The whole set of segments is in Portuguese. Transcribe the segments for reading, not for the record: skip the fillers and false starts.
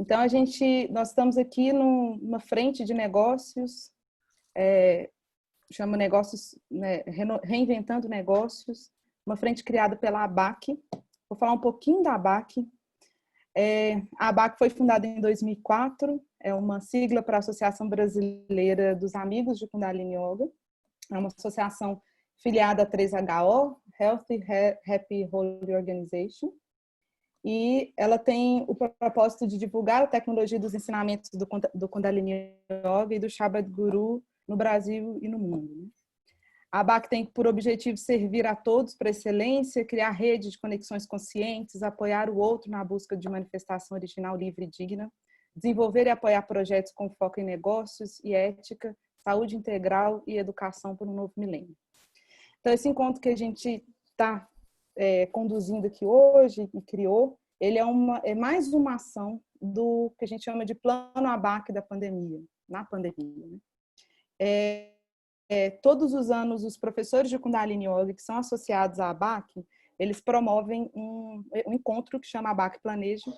Então, nós estamos aqui numa frente de negócios, chama Negócios, né, Reinventando Negócios, uma frente criada pela ABAC. Vou falar um pouquinho da ABAC. A ABAC foi fundada em 2004, é uma sigla para a Associação Brasileira dos Amigos de Kundalini Yoga. É uma associação filiada a 3HO, Healthy Happy Holy Organization. E ela tem o propósito de divulgar a tecnologia dos ensinamentos do Kundalini Yoga e do Shabad Guru no Brasil e no mundo. A ABAC tem por objetivo servir a todos para excelência, criar rede de conexões conscientes, apoiar o outro na busca de manifestação original livre e digna, desenvolver e apoiar projetos com foco em negócios e ética, saúde integral e educação por um novo milênio. Então, esse encontro que a gente está conduzindo aqui hoje e criou, ele é mais uma ação do que a gente chama de plano ABAC da pandemia, na pandemia, né? Todos os anos, os professores de Kundalini Yoga que são associados à ABAC, eles promovem um encontro que chama ABAC Planeja,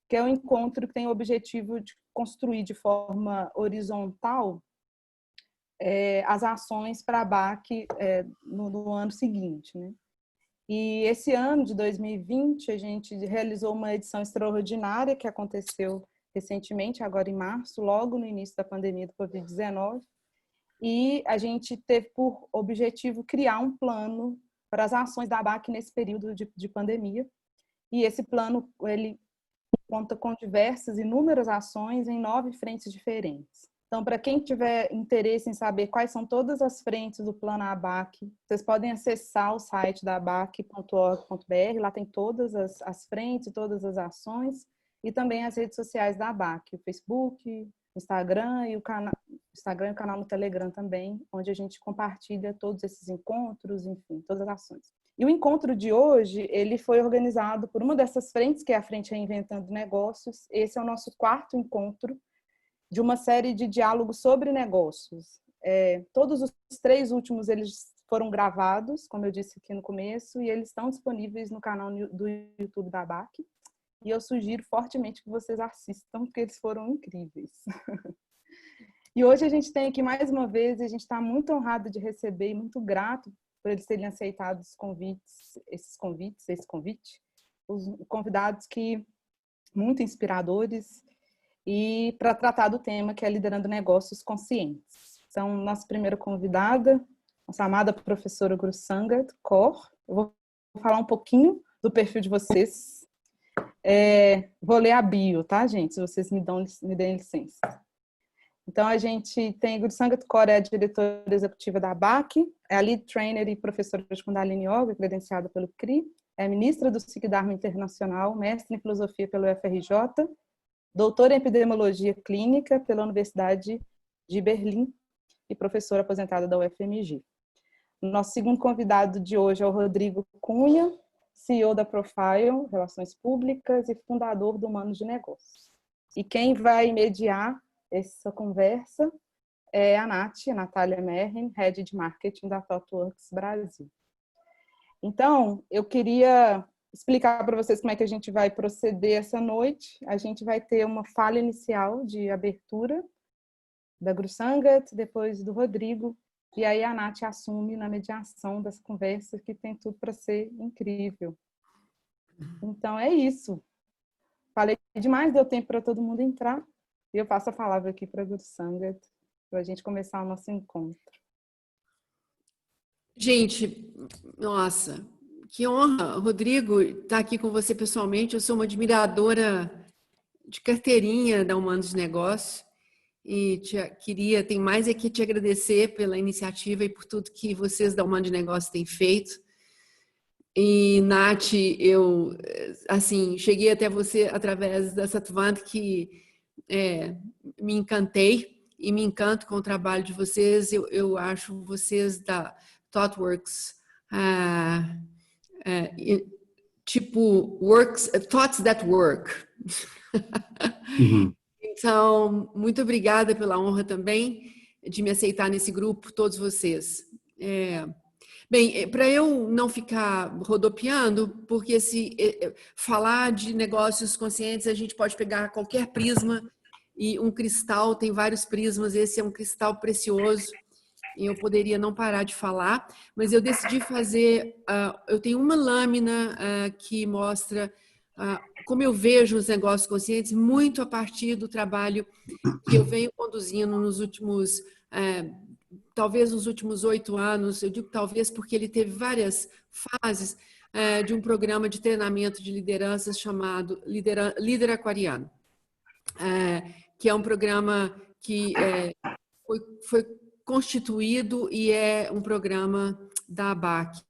que é um encontro que tem o objetivo de construir de forma horizontal as ações para a ABAC no ano seguinte, né? E esse ano de 2020, a gente realizou uma edição extraordinária que aconteceu recentemente, agora em março, logo no início da pandemia do Covid-19. E a gente teve por objetivo criar um plano para as ações da ABAC nesse período de pandemia. E esse plano, ele conta com inúmeras ações em 9 frentes diferentes. Então, para quem tiver interesse em saber quais são todas as frentes do plano ABAC, vocês podem acessar o site da abac.org.br, lá tem todas as frentes, todas as ações, e também as redes sociais da ABAC, o Facebook, o Instagram e o canal no Telegram também, onde a gente compartilha todos esses encontros, enfim, todas as ações. E o encontro de hoje, ele foi organizado por uma dessas frentes, que é a Frente Reinventando Negócios. Esse é o nosso 4º encontro de uma série de diálogos sobre negócios. Todos os 3 últimos, eles foram gravados, como eu disse aqui no começo, e eles estão disponíveis no canal do YouTube da ABAC. E eu sugiro fortemente que vocês assistam, porque eles foram incríveis. E hoje a gente tem aqui mais uma vez, e a gente está muito honrado de receber e muito grato por eles terem aceitado esse convite, os convidados muito inspiradores, e para tratar do tema que é liderando negócios conscientes. Então, nossa primeira convidada, nossa amada professora Guru Sangat Kaur. Eu vou falar um pouquinho do perfil de vocês. Vou ler a bio, tá, gente? Se vocês me deem licença. Então, a gente tem Guru Sangat Kaur, é a diretora executiva da ABAC, é a lead trainer e professora de Kundalini Yoga, credenciada pelo CRI, é ministra do Sikh Dharma Internacional, mestre em filosofia pelo UFRJ, doutora em epidemiologia clínica pela Universidade de Berlim e professora aposentada da UFMG. Nosso segundo convidado de hoje é o Rodrigo Cunha, CEO da Profile Relações Públicas e fundador do Humanos de Negócios. E quem vai mediar essa conversa é a Natália Merrin, Head de Marketing da ThoughtWorks Brasil. Então, eu queria explicar para vocês como é que a gente vai proceder essa noite. A gente vai ter uma fala inicial de abertura da Guru Sangat, depois do Rodrigo, e aí a Nath assume na mediação dessa conversa, que tem tudo para ser incrível. Então, é isso. Falei demais, deu tempo para todo mundo entrar. E eu passo a palavra aqui para a Guru Sangat, para a gente começar o nosso encontro. Gente, nossa, que honra, Rodrigo, estar aqui com você pessoalmente. Eu sou uma admiradora de carteirinha da Humanos de Negócios e tem mais é que te agradecer pela iniciativa e por tudo que vocês da Humanos de Negócios têm feito. E, Nath, eu, assim, cheguei até você através da Satvant, que me encantei e me encanto com o trabalho de vocês. Eu acho vocês da ThoughtWorks tipo thoughts that work. Uhum. Então, muito obrigada pela honra também de me aceitar nesse grupo, todos vocês. Bem, para eu não ficar rodopiando, porque falar de negócios conscientes, a gente pode pegar qualquer prisma e um cristal tem vários prismas, esse é um cristal precioso e eu poderia não parar de falar, mas eu decidi fazer, eu tenho uma lâmina que mostra como eu vejo os negócios conscientes, muito a partir do trabalho que eu venho conduzindo nos últimos talvez nos últimos 8 anos, eu digo talvez porque ele teve várias fases de um programa de treinamento de lideranças chamado Líder Aquariano, que é um programa que foi constituído e é um programa da ABAC.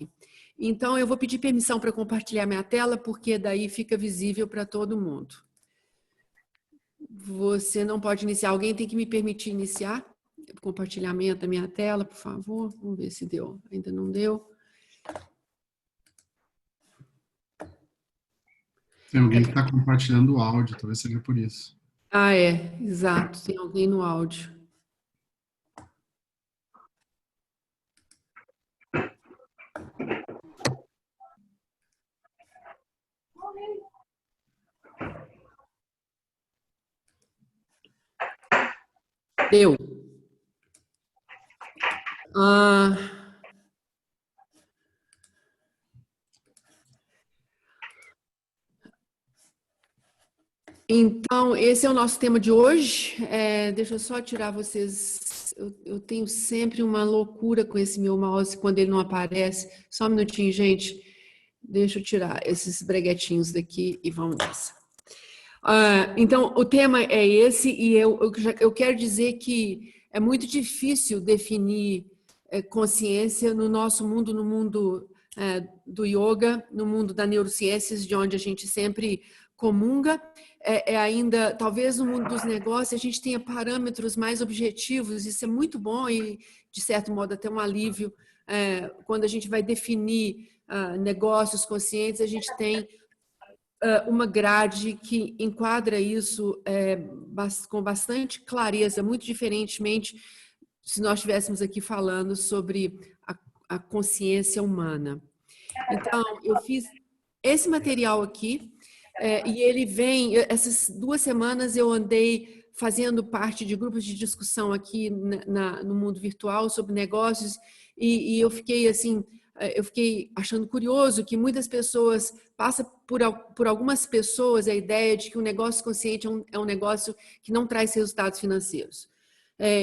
Então, eu vou pedir permissão para compartilhar minha tela, porque daí fica visível para todo mundo. Você não pode iniciar, alguém tem que me permitir iniciar? Compartilhamento da minha tela, por favor. Vamos ver se deu. Ainda não deu. Tem alguém que está compartilhando o áudio, talvez seja por isso. Exato. Tem alguém no áudio. Deu. Então, esse é o nosso tema de hoje. Deixa eu só tirar vocês. Eu tenho sempre uma loucura com esse meu mouse quando ele não aparece. Só um minutinho, gente. Deixa eu tirar esses breguetinhos daqui e vamos nessa. Então, o tema é esse e eu quero dizer que é muito difícil definir consciência no nosso mundo, no mundo do yoga, no mundo das neurociências, de onde a gente sempre comunga. Ainda, talvez no mundo dos negócios, a gente tenha parâmetros mais objetivos, isso é muito bom e, de certo modo, até um alívio. Quando a gente vai definir negócios conscientes, a gente tem uma grade que enquadra isso com bastante clareza, muito diferentemente se nós estivéssemos aqui falando sobre a consciência humana. Então, eu fiz esse material aqui, e ele vem, essas 2 semanas eu andei fazendo parte de grupos de discussão aqui no mundo virtual sobre negócios, e eu fiquei assim, eu fiquei achando curioso que muitas pessoas, passa por algumas pessoas a ideia de que o negócio consciente é um negócio que não traz resultados financeiros.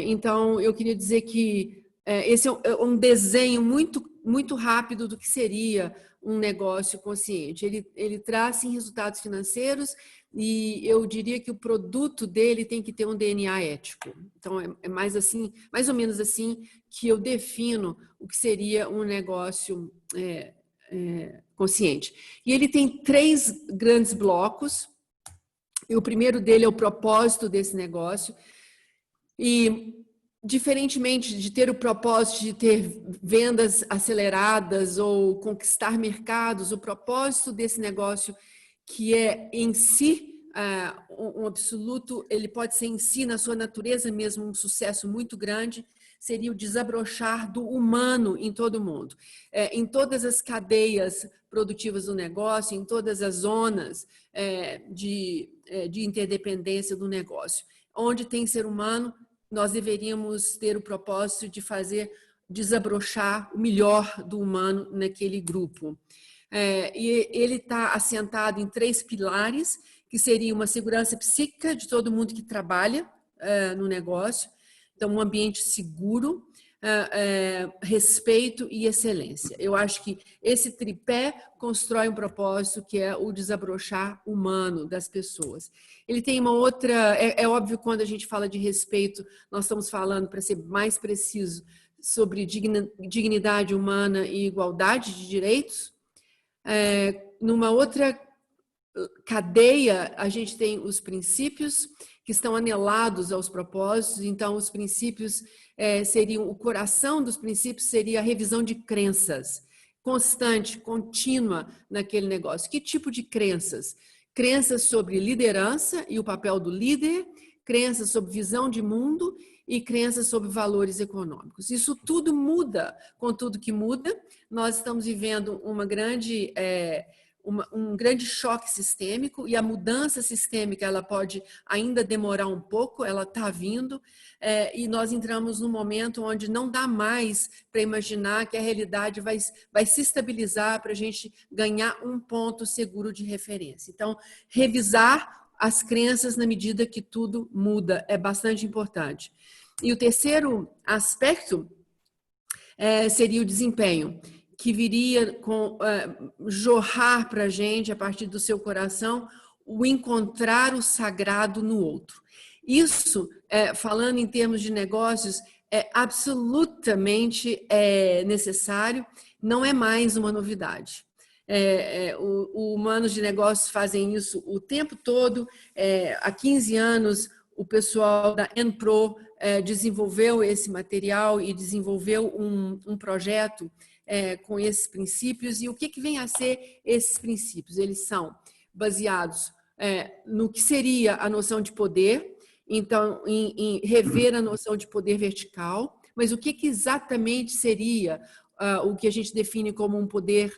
Então, eu queria dizer que esse é um desenho muito rápido do que seria um negócio consciente. Ele traz, sim, resultados financeiros e eu diria que o produto dele tem que ter um DNA ético. Então, é mais assim, mais ou menos assim que eu defino o que seria um negócio consciente. E ele tem 3 grandes blocos. E o primeiro dele é o propósito desse negócio. E, diferentemente de ter o propósito de ter vendas aceleradas ou conquistar mercados, o propósito desse negócio, que é em si um absoluto, ele pode ser em si, na sua natureza mesmo, um sucesso muito grande, seria o desabrochar do humano em todo o mundo. Em todas as cadeias produtivas do negócio, em todas as zonas de interdependência do negócio. Onde tem ser humano, nós deveríamos ter o propósito de fazer desabrochar o melhor do humano naquele grupo. E ele está assentado em 3 pilares, que seria uma segurança psíquica de todo mundo que trabalha no negócio, então um ambiente seguro, respeito e excelência. Eu acho que esse tripé constrói um propósito que é o desabrochar humano das pessoas. Ele tem uma outra... É óbvio, quando a gente fala de respeito, nós estamos falando, para ser mais preciso, sobre dignidade humana e igualdade de direitos. Numa outra cadeia, a gente tem os princípios que estão anelados aos propósitos. Então, os princípios seriam, o coração dos princípios seria a revisão de crenças, constante, contínua naquele negócio. Que tipo de crenças? Crenças sobre liderança e o papel do líder, crenças sobre visão de mundo e crenças sobre valores econômicos. Isso tudo muda, com tudo que muda. Nós estamos vivendo um grande choque sistêmico, e a mudança sistêmica ela pode ainda demorar um pouco, ela está vindo, e nós entramos num momento onde não dá mais para imaginar que a realidade vai se estabilizar para a gente ganhar um ponto seguro de referência. Então, revisar as crenças na medida que tudo muda é bastante importante. E o terceiro aspecto seria o desempenho, que viria com jorrar para a gente, a partir do seu coração, o encontrar o sagrado no outro. Isso, falando em termos de negócios, é absolutamente necessário, não é mais uma novidade. Os humanos de negócios fazem isso o tempo todo. Há 15 anos, o pessoal da Enpro desenvolveu esse material e desenvolveu um projeto com esses princípios. E o que vem a ser esses princípios? Eles são baseados no que seria a noção de poder, então, em rever a noção de poder vertical, mas o que exatamente seria o que a gente define como um poder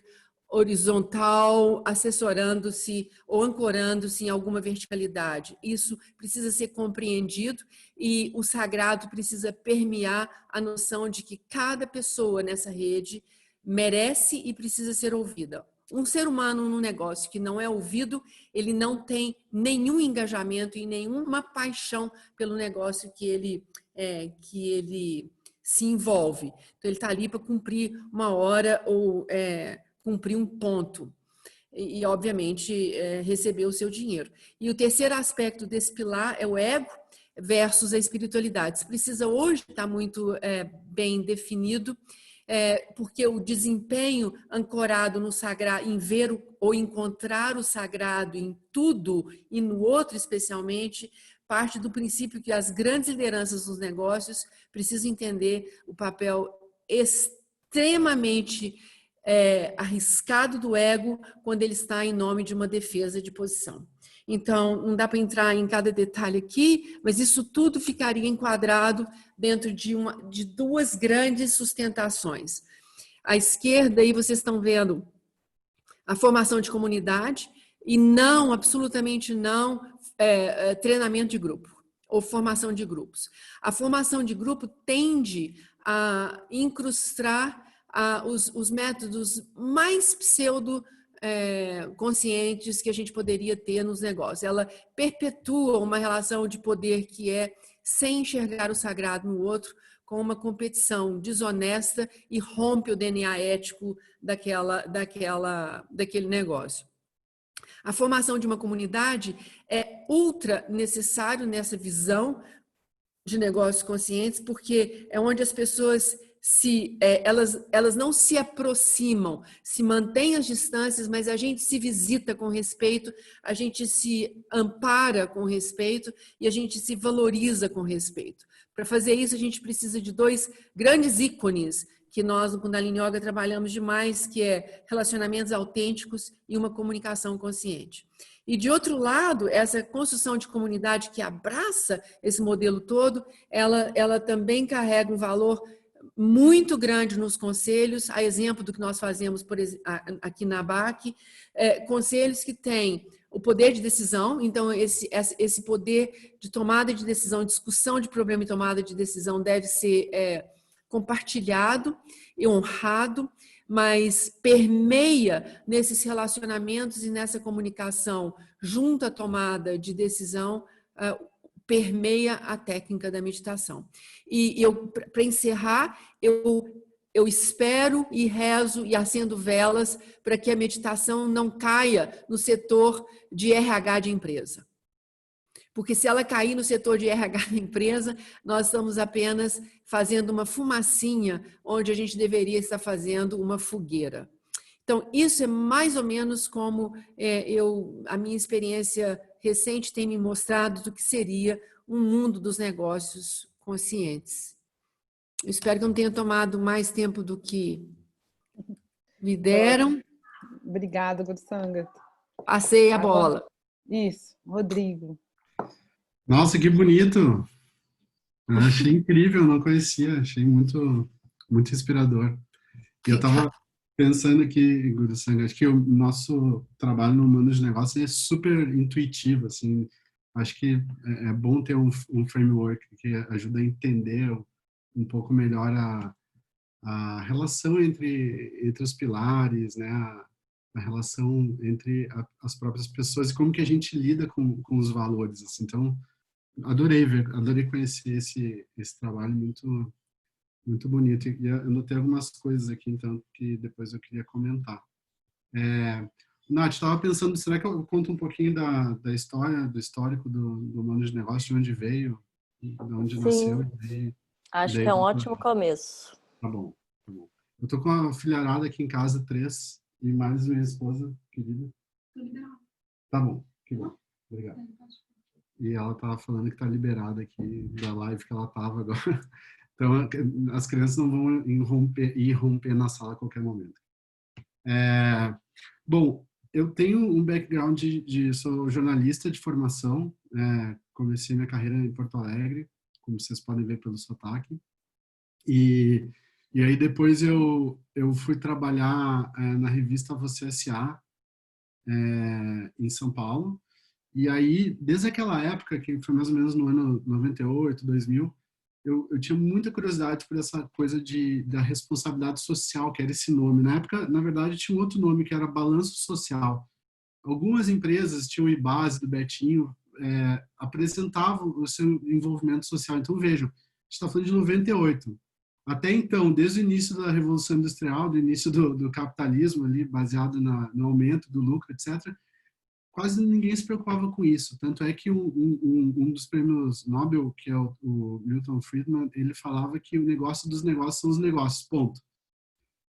horizontal, assessorando-se ou ancorando-se em alguma verticalidade. Isso precisa ser compreendido, e o sagrado precisa permear a noção de que cada pessoa nessa rede merece e precisa ser ouvida. Um ser humano no negócio que não é ouvido, ele não tem nenhum engajamento e nenhuma paixão pelo negócio que ele se envolve. Então, ele está ali para cumprir uma hora ou cumprir um ponto e obviamente, receber o seu dinheiro. E o terceiro aspecto desse pilar é o ego versus a espiritualidade. Isso precisa hoje estar muito bem definido, porque o desempenho ancorado no sagrado, em ver ou encontrar o sagrado em tudo e no outro especialmente, parte do princípio que as grandes lideranças dos negócios precisam entender o papel extremamente arriscado do ego quando ele está em nome de uma defesa de posição. Então, não dá para entrar em cada detalhe aqui, mas isso tudo ficaria enquadrado dentro de duas grandes sustentações. À esquerda, aí vocês estão vendo a formação de comunidade e não, absolutamente não, treinamento de grupo ou formação de grupos. A formação de grupo tende a incrustar os métodos mais conscientes que a gente poderia ter nos negócios. Ela perpetua uma relação de poder que sem enxergar o sagrado no outro, com uma competição desonesta, e rompe o DNA ético daquele negócio. A formação de uma comunidade é ultra necessário nessa visão de negócios conscientes, porque é onde as pessoas elas não se aproximam, se mantêm as distâncias, mas a gente se visita com respeito, a gente se ampara com respeito e a gente se valoriza com respeito. Para fazer isso, a gente precisa de dois grandes ícones que nós no Kundalini Yoga trabalhamos demais, que é relacionamentos autênticos e uma comunicação consciente. E, de outro lado, essa construção de comunidade que abraça esse modelo todo, ela também carrega um valor muito grande nos conselhos, a exemplo do que nós fazemos aqui na ABAC, conselhos que têm o poder de decisão. Então, esse poder de tomada de decisão, discussão de problema e tomada de decisão deve ser compartilhado e honrado, mas permeia nesses relacionamentos e nessa comunicação junto à tomada de decisão, permeia a técnica da meditação. E para encerrar, eu espero e rezo e acendo velas para que a meditação não caia no setor de RH de empresa. Porque se ela cair no setor de RH da empresa, nós estamos apenas fazendo uma fumacinha onde a gente deveria estar fazendo uma fogueira. Então, isso é mais ou menos como a minha experiência recente tem me mostrado do que seria um mundo dos negócios conscientes. Eu espero que eu não tenha tomado mais tempo do que me deram. Obrigada, Gursanga. Passei a bola. Isso, Rodrigo. Nossa, que bonito! Eu achei incrível, não conhecia, achei muito inspirador. E eu estava pensando aqui, Guru-san, acho que o nosso trabalho no mundo de negócios é super intuitivo, assim. Acho que é bom ter um framework que ajuda a entender um pouco melhor a relação entre os pilares, né? A relação entre as próprias pessoas e como que a gente lida com os valores, assim. Então, adorei conhecer esse trabalho muito bonito. E eu anotei algumas coisas aqui, então, que depois eu queria comentar. Nath, estava pensando, será que eu conto um pouquinho da história, do histórico do Humano de Negócio, de onde veio, de onde nasceu? Sim, E acho daí que é um ótimo começo. tá bom, tá bom. Eu tô com a filharada aqui em casa, 3, e mais minha esposa, querida. Tá bom, que bom. Obrigado. E ela tava falando que tá liberada aqui da live que ela tava agora. Então, as crianças não vão irromper na sala a qualquer momento. Bom, eu tenho um background sou jornalista de formação, comecei minha carreira em Porto Alegre, como vocês podem ver pelo sotaque, e aí depois eu fui trabalhar na revista Você S.A., em São Paulo, e aí, desde aquela época, que foi mais ou menos no ano 98, 2000, eu tinha muita curiosidade por essa coisa da responsabilidade social, que era esse nome. Na época, na verdade, tinha um outro nome, que era Balanço Social. Algumas empresas, tinham o Ibase, do Betinho, apresentavam o seu envolvimento social. Então, vejam, a gente está falando de 98. Até então, desde o início da Revolução Industrial, do início do capitalismo, ali, baseado no aumento do lucro, etc., quase ninguém se preocupava com isso. Tanto é que um dos prêmios Nobel, que é o Milton Friedman, ele falava que o negócio dos negócios são os negócios, ponto.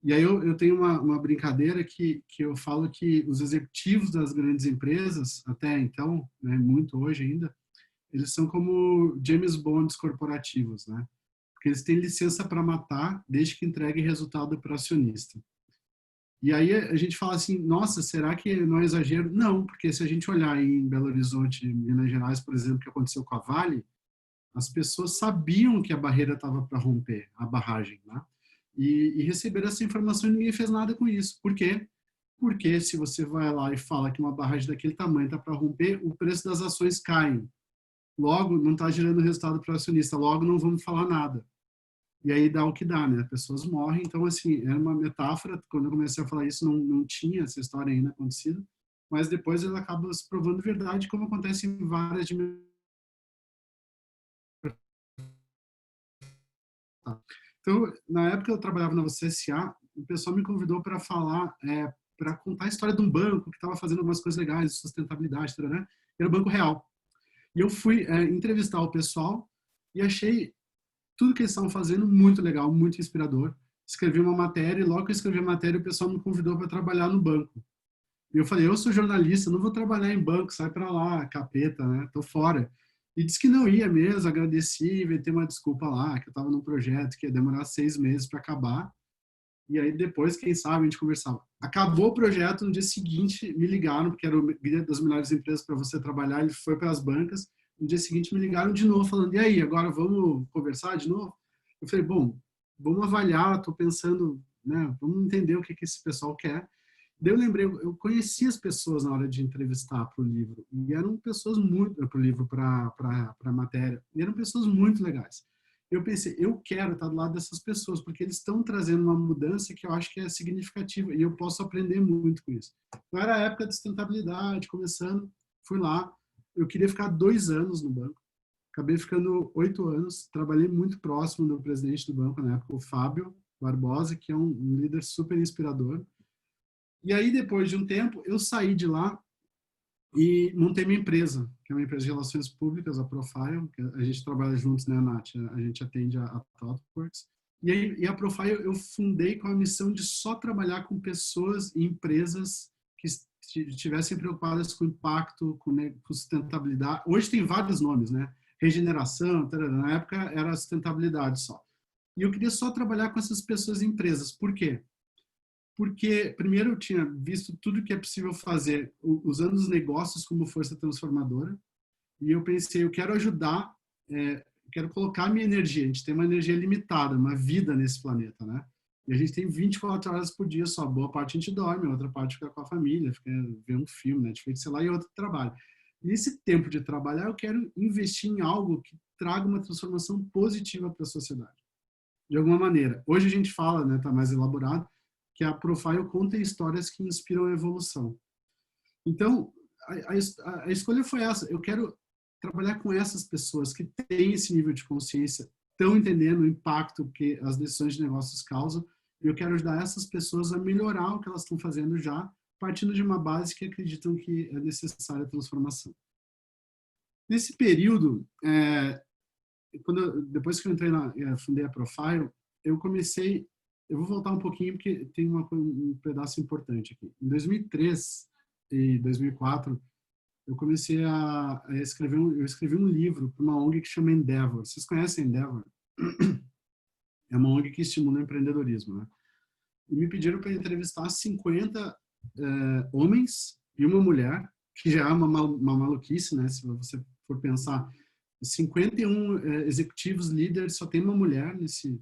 E aí eu tenho uma brincadeira que eu falo que os executivos das grandes empresas, até então, né, muito hoje ainda, eles são como James Bonds corporativos, né? Porque eles têm licença para matar desde que entreguem resultado para o acionista. E aí a gente fala assim, nossa, será que não é exagero? Não, porque se a gente olhar em Belo Horizonte, Minas Gerais, por exemplo, o que aconteceu com a Vale, as pessoas sabiam que a barreira estava para romper, a barragem, né? E receberam essa informação e ninguém fez nada com isso. Por quê? Porque se você vai lá e fala que uma barragem daquele tamanho está para romper, o preço das ações cai. Logo, não está gerando resultado para o acionista. Logo, não vamos falar nada. E aí dá o que dá, né? Pessoas morrem. Então, assim, era uma metáfora. Quando eu comecei a falar isso, não tinha essa história ainda acontecido. Mas depois ela acaba se provando verdade, como acontece em várias dimensões. Então, na época eu trabalhava na Você S.A., o pessoal me convidou para falar, para contar a história de um banco que estava fazendo algumas coisas legais de sustentabilidade, né? Era o Banco Real. E eu fui entrevistar o pessoal e achei tudo que eles estavam fazendo muito legal, muito inspirador. Escrevi uma matéria e logo que eu escrevi a matéria o pessoal me convidou para trabalhar no banco. E eu falei, eu sou jornalista, não vou trabalhar em banco, sai para lá, capeta, né? Tô fora. E disse que não ia mesmo, agradeci, veio ter uma desculpa lá, que eu estava num projeto que ia demorar 6 meses para acabar. E aí depois, quem sabe, a gente conversava. Acabou o projeto, no dia seguinte me ligaram, porque era o guia das melhores empresas para você trabalhar, ele foi para as bancas. No dia seguinte me ligaram de novo, falando, e aí, agora vamos conversar de novo? Eu falei, bom, vamos avaliar, estou pensando, né, vamos entender o que esse pessoal quer. Daí eu lembrei, eu conheci as pessoas na hora de entrevistar para o livro, e eram pessoas muito, para o livro, para a matéria, e eram pessoas muito legais. Eu pensei, eu quero estar do lado dessas pessoas, porque eles estão trazendo uma mudança que eu acho que é significativa, e eu posso aprender muito com isso. Então era a época de sustentabilidade, começando, fui lá, eu queria ficar 2 anos no banco, acabei ficando 8 anos, trabalhei muito próximo do presidente do banco na época, o Fábio Barbosa, que é um líder super inspirador. E aí, depois de um tempo, eu saí de lá e montei minha empresa, que é uma empresa de relações públicas, a Profile, que a gente trabalha juntos, né, Nath? A gente atende a ThoughtWorks. E a Profile eu fundei com a missão de só trabalhar com pessoas e empresas que estivessem preocupadas com impacto, com sustentabilidade. Hoje tem vários nomes, né? Regeneração, na época era sustentabilidade só. E eu queria só trabalhar com essas pessoas e empresas. Por quê? Porque, primeiro, eu tinha visto tudo que é possível fazer usando os negócios como força transformadora. E eu pensei, eu quero ajudar quero colocar minha energia. A gente tem uma energia limitada, uma vida nesse planeta, né? E a gente tem 24 horas por dia só. Boa parte a gente dorme, a outra parte fica com a família, fica vendo um filme, Netflix, sei lá, e outra trabalha. E esse tempo de trabalhar, eu quero investir em algo que traga uma transformação positiva para a sociedade. De alguma maneira. Hoje a gente fala, né, tá mais elaborado, que a Profile conta histórias que inspiram a evolução. Então, a escolha foi essa. Eu quero trabalhar com essas pessoas que têm esse nível de consciência, estão entendendo o impacto que as decisões de negócios causam, e eu quero ajudar essas pessoas a melhorar o que elas estão fazendo já, partindo de uma base que acreditam que é necessária a transformação. Nesse período, depois que eu entrei fundei a Profile, eu vou voltar um pouquinho porque tem um pedaço importante aqui. Em 2003 e 2004, eu comecei a escrever eu escrevi um livro para uma ONG que chama Endeavor. Vocês conhecem Endeavor? É uma ONG que estimula o empreendedorismo, né? E me pediram para entrevistar 50 homens e uma mulher, que já é uma maluquice, né? Se você for pensar, 51 executivos líderes, só tem uma mulher nesse...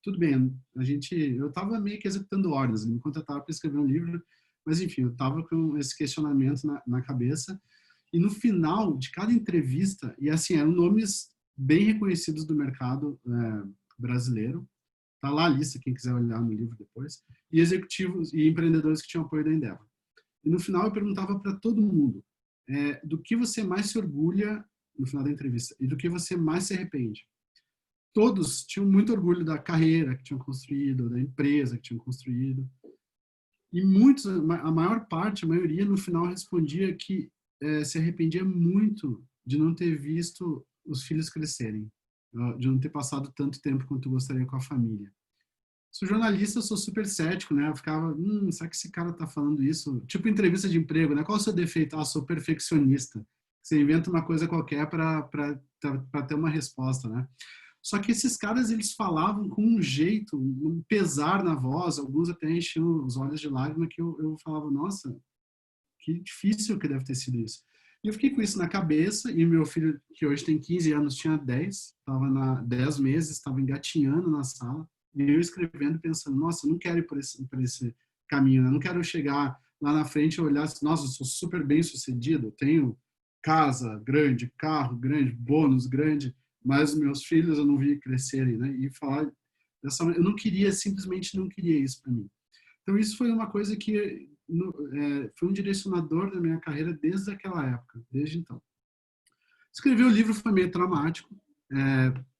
Tudo bem, eu estava meio que executando ordens, enquanto eu estava para escrever um livro, mas enfim, eu estava com esse questionamento na cabeça. E no final de cada entrevista, e assim, eram nomes bem reconhecidos do mercado brasileiro, tá lá a lista, quem quiser olhar no livro depois, e executivos e empreendedores que tinham apoio da Endeavor. E no final eu perguntava para todo mundo, do que você mais se orgulha no final da entrevista e do que você mais se arrepende. Todos tinham muito orgulho da carreira que tinham construído, da empresa que tinham construído. E muitos, a maior parte, a maioria, no final respondia que se arrependia muito de não ter visto os filhos crescerem, de não ter passado tanto tempo quanto gostaria com a família. Sou jornalista, eu sou super cético, né? Eu ficava, será que esse cara tá falando isso? Tipo entrevista de emprego, né? Qual é o seu defeito? Ah, sou perfeccionista. Você inventa uma coisa qualquer para ter uma resposta, né? Só que esses caras, eles falavam com um jeito, um pesar na voz, alguns até enchiam os olhos de lágrima, que eu falava, nossa, que difícil que deve ter sido isso. E eu fiquei com isso na cabeça, e meu filho, que hoje tem 15 anos, tinha 10, estava 10 meses, estava engatinhando na sala, e eu escrevendo, pensando, nossa, eu não quero ir por esse caminho, né? Eu não quero chegar lá na frente e olhar assim, nossa, eu sou super bem sucedido, eu tenho casa grande, carro grande, bônus grande, mas meus filhos eu não vi crescerem, né? E falar dessa maneira, eu não queria, simplesmente não queria isso para mim. Então isso foi uma coisa que foi um direcionador da minha carreira desde aquela época, desde então. Escrever o livro foi meio traumático,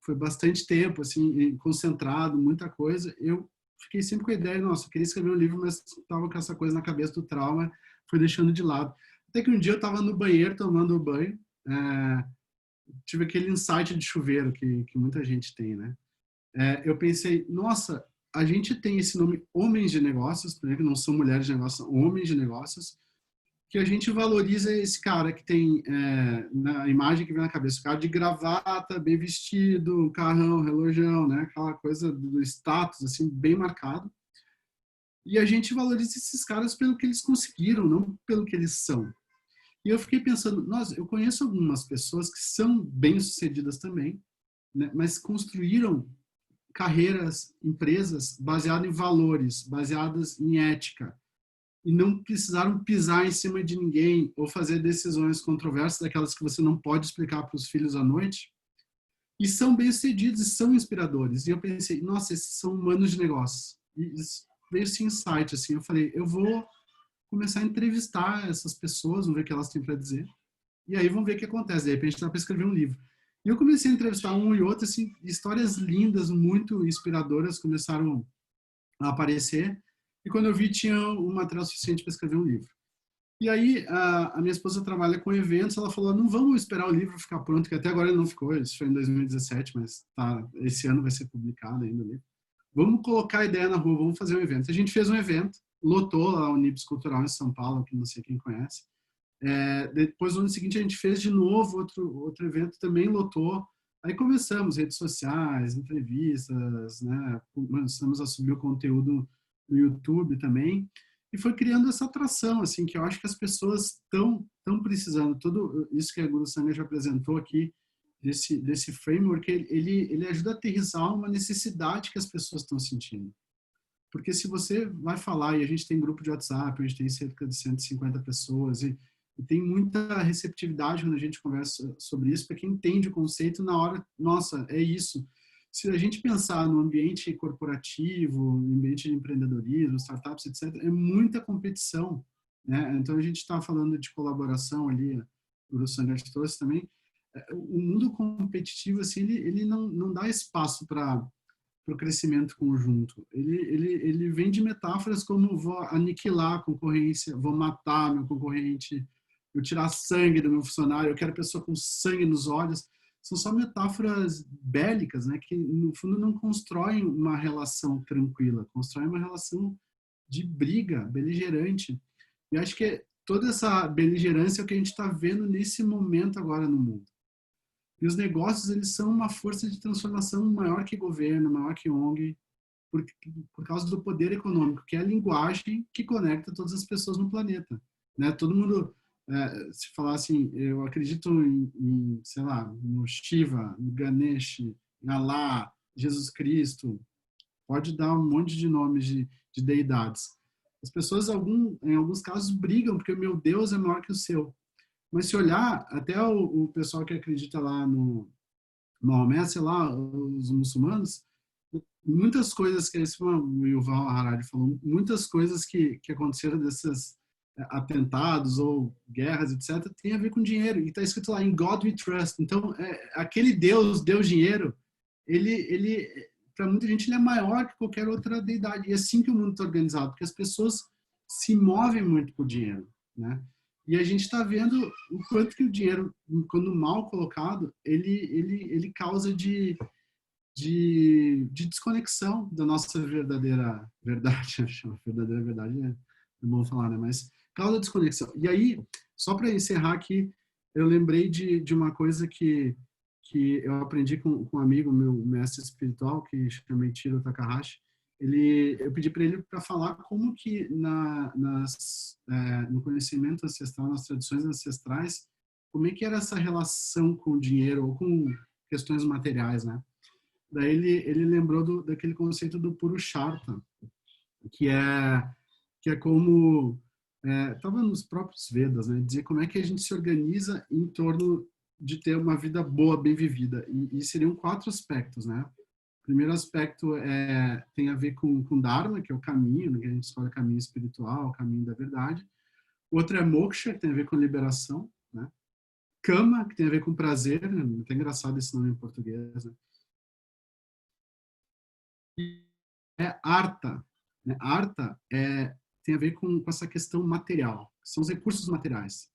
foi bastante tempo, assim, concentrado, muita coisa. Eu fiquei sempre com a ideia, nossa, eu queria escrever um livro, mas estava com essa coisa na cabeça do trauma, foi deixando de lado. Até que um dia eu estava no banheiro, tomando banho, tive aquele insight de chuveiro que muita gente tem, né? Eu pensei, nossa, a gente tem esse nome homens de negócios, né, que não são mulheres de negócios, são homens de negócios, que a gente valoriza esse cara que tem, na imagem que vem na cabeça, o cara de gravata, bem vestido, carrão, relojão, né, aquela coisa do status, assim, bem marcado. E a gente valoriza esses caras pelo que eles conseguiram, não pelo que eles são. E eu fiquei pensando, nossa, eu conheço algumas pessoas que são bem-sucedidas também, né, mas construíram carreiras, empresas baseadas em valores, baseadas em ética, e não precisaram pisar em cima de ninguém ou fazer decisões controversas, daquelas que você não pode explicar para os filhos à noite, e são bem-sucedidos e são inspiradores. E eu pensei, nossa, esses são humanos de negócios. E veio esse insight, assim, eu falei, eu vou começar a entrevistar essas pessoas, vamos ver o que elas têm para dizer, e aí vamos ver o que acontece. De repente dá para escrever um livro. E eu comecei a entrevistar um e outro, assim, histórias lindas, muito inspiradoras começaram a aparecer. E quando eu vi, tinha um material suficiente para escrever um livro. E aí, a minha esposa trabalha com eventos, ela falou, não vamos esperar o livro ficar pronto, que até agora ele não ficou, isso foi em 2017, mas esse ano vai ser publicado ainda o livro. Vamos colocar a ideia na rua, vamos fazer um evento. A gente fez um evento, lotou lá o Nips Cultural em São Paulo, que não sei quem conhece. Depois, no ano seguinte, a gente fez de novo outro evento, também lotou. Aí começamos, redes sociais, entrevistas, né? Começamos a subir o conteúdo no YouTube também. E foi criando essa atração, assim, que eu acho que as pessoas estão precisando. Tudo isso que a Guru Sangha já apresentou aqui, desse framework, ele ajuda a aterrissar uma necessidade que as pessoas estão sentindo. Porque se você vai falar, e a gente tem grupo de WhatsApp, a gente tem cerca de 150 pessoas, e tem muita receptividade quando a gente conversa sobre isso, para quem entende o conceito na hora, nossa, é isso. Se a gente pensar no ambiente corporativo, no ambiente de empreendedorismo, startups, etc., é muita competição, né? Então, a gente está falando de colaboração ali, o Sangart trouxe também. O mundo competitivo, assim, ele não dá espaço para o crescimento conjunto. Ele vem de metáforas como vou aniquilar a concorrência, vou matar meu concorrente, eu tirar sangue do meu funcionário, eu quero pessoa com sangue nos olhos. São só metáforas bélicas, né, que no fundo não constroem uma relação tranquila, constroem uma relação de briga, beligerante. E acho que toda essa beligerância é o que a gente está vendo nesse momento agora no mundo. E os negócios, eles são uma força de transformação maior que governo, maior que ONG, por causa do poder econômico, que é a linguagem que conecta todas as pessoas no planeta. Né? Todo mundo, se falar assim, eu acredito sei lá, no Shiva, no Ganesh, em Allah, Jesus Cristo, pode dar um monte de nomes de deidades. As pessoas, em alguns casos, brigam porque o meu Deus é maior que o seu. Mas se olhar, até o pessoal que acredita lá no Maomé, sei lá, os muçulmanos, muitas coisas que esse o Yuval Harari falou, muitas coisas que aconteceram desses atentados ou guerras, etc., tem a ver com dinheiro. E está escrito lá, in God we trust. Então, aquele Deus dinheiro, ele para muita gente, ele é maior que qualquer outra deidade. E é assim que o mundo está organizado, porque as pessoas se movem muito por dinheiro, né? E a gente está vendo o quanto que o dinheiro, quando mal colocado, ele causa de desconexão da nossa verdadeira verdade. A verdadeira verdade é bom falar, né? Mas causa desconexão. E aí, só para encerrar aqui, eu lembrei de uma coisa que eu aprendi com um amigo, meu mestre espiritual, que chama Ichiro Takahashi. Eu pedi para ele para falar como que no conhecimento ancestral, nas tradições ancestrais, como é que era essa relação com o dinheiro ou com questões materiais, né? Daí ele lembrou daquele conceito do Purushartha, que é como estava nos próprios Vedas, né? Dizer como é que a gente se organiza em torno de ter uma vida boa, bem vivida. E seriam 4 aspectos, né? O primeiro aspecto tem a ver com Dharma, que é o caminho, né? Que a gente escolhe o caminho espiritual, o caminho da verdade. O outro é Moksha, que tem a ver com liberação, né? Kama, que tem a ver com prazer, né? Muito engraçado esse nome em português, né? E Artha, né? Artha tem a ver com essa questão material, são os recursos materiais.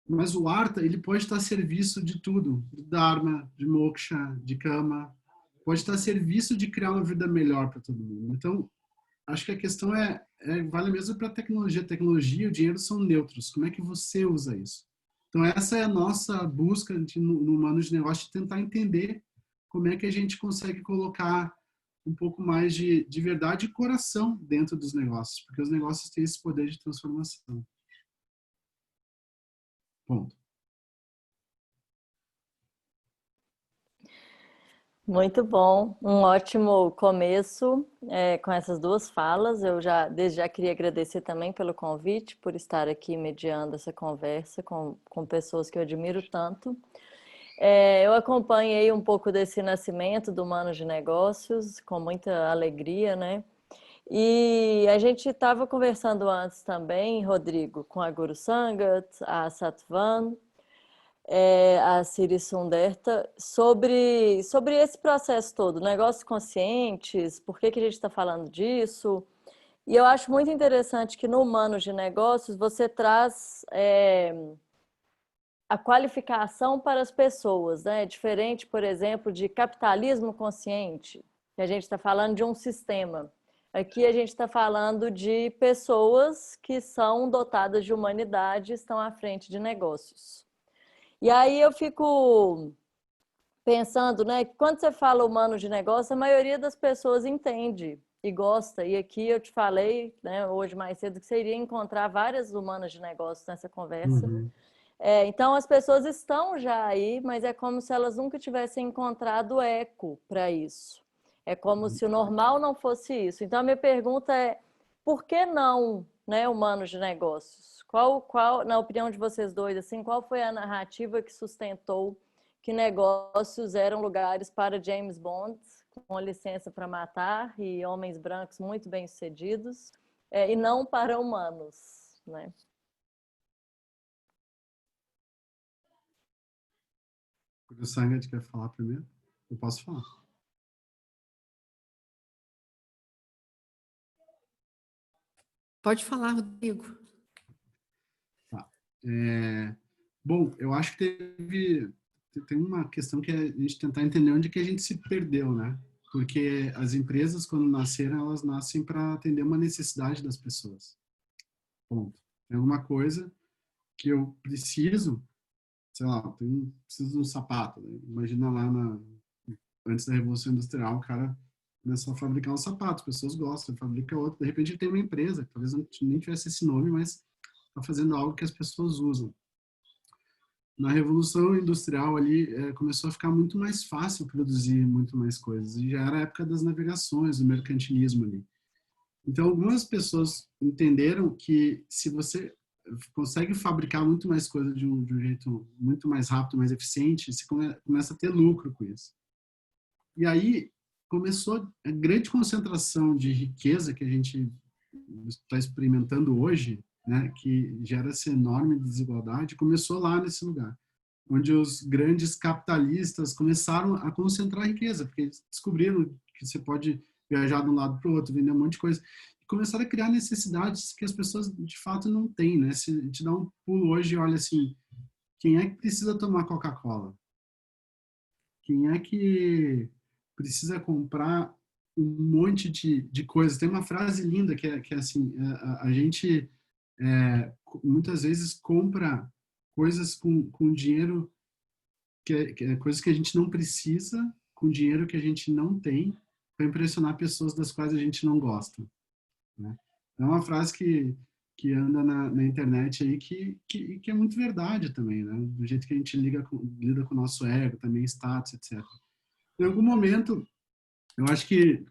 Mas o Artha, ele pode estar a serviço de tudo, de Dharma, de Moksha, de Kama, pode estar a serviço de criar uma vida melhor para todo mundo. Então, acho que a questão vale mesmo para a tecnologia. A tecnologia e o dinheiro são neutros. Como é que você usa isso? Então, essa é a nossa busca no Humano de Negócio, de tentar entender como é que a gente consegue colocar um pouco mais de verdade e coração dentro dos negócios, porque os negócios têm esse poder de transformação. Ponto. Muito bom, um ótimo começo com essas 2 falas. Eu desde já queria agradecer também pelo convite, por estar aqui mediando essa conversa com pessoas que eu admiro tanto. Eu acompanhei um pouco desse nascimento do Humanos de Negócios com muita alegria, né? E a gente estava conversando antes também, Rodrigo, com a Guru Sangat, a Satvan, a Siri Sunderta, sobre esse processo todo, negócios conscientes, por que a gente está falando disso. E eu acho muito interessante que no Humanos de Negócios você traz a qualificação para as pessoas, né? Diferente, por exemplo, de capitalismo consciente, que a gente está falando de um sistema. Aqui a gente está falando de pessoas que são dotadas de humanidade e estão à frente de negócios. E aí eu fico pensando, né, que quando você fala humano de negócio, a maioria das pessoas entende e gosta. E aqui eu te falei, né, hoje mais cedo, que você iria encontrar várias humanas de negócios nessa conversa. Uhum. Então, as pessoas estão já aí, mas é como se elas nunca tivessem encontrado eco para isso. É como se o normal não fosse isso. Então, a minha pergunta é, por que não, né, humanos de negócios? Na opinião de vocês dois, assim, qual foi a narrativa que sustentou que negócios eram lugares para James Bond, com licença para matar, e homens brancos muito bem-sucedidos, e não para humanos, né? O Sangat quer falar primeiro? Eu posso falar. Pode falar, Rodrigo. Tá. Bom, eu acho que tem uma questão que é a gente tentar entender onde que a gente se perdeu, né? Porque as empresas, quando nasceram, elas nascem para atender uma necessidade das pessoas. Ponto. Tem alguma coisa que eu preciso, sei lá, preciso de um sapato. Né? Imagina lá antes da Revolução Industrial, o cara começou a fabricar um sapato, as pessoas gostam, fabrica outro, de repente tem uma empresa, que talvez nem tivesse esse nome, mas está fazendo algo que as pessoas usam. Na Revolução Industrial ali começou a ficar muito mais fácil produzir muito mais coisas, e já era a época das navegações, do mercantilismo ali. Então, algumas pessoas entenderam que se você consegue fabricar muito mais coisas de um jeito muito mais rápido, mais eficiente, você começa a ter lucro com isso. E aí começou a grande concentração de riqueza que a gente está experimentando hoje, né, que gera essa enorme desigualdade, começou lá nesse lugar, onde os grandes capitalistas começaram a concentrar riqueza, porque eles descobriram que você pode viajar de um lado para o outro, vender um monte de coisa, e começaram a criar necessidades que as pessoas de fato não têm, né? Se a gente dá um pulo hoje e olha assim, quem é que precisa tomar Coca-Cola? Quem é que precisa comprar um monte de coisas? Tem uma frase linda que é assim, a gente muitas vezes compra coisas com dinheiro que é coisas que a gente não precisa, com dinheiro que a gente não tem, para impressionar pessoas das quais a gente não gosta, né? É uma frase que anda na internet aí que é muito verdade também, né? Do jeito que a gente lida com o nosso ego, também status, etc. Em algum momento, eu acho que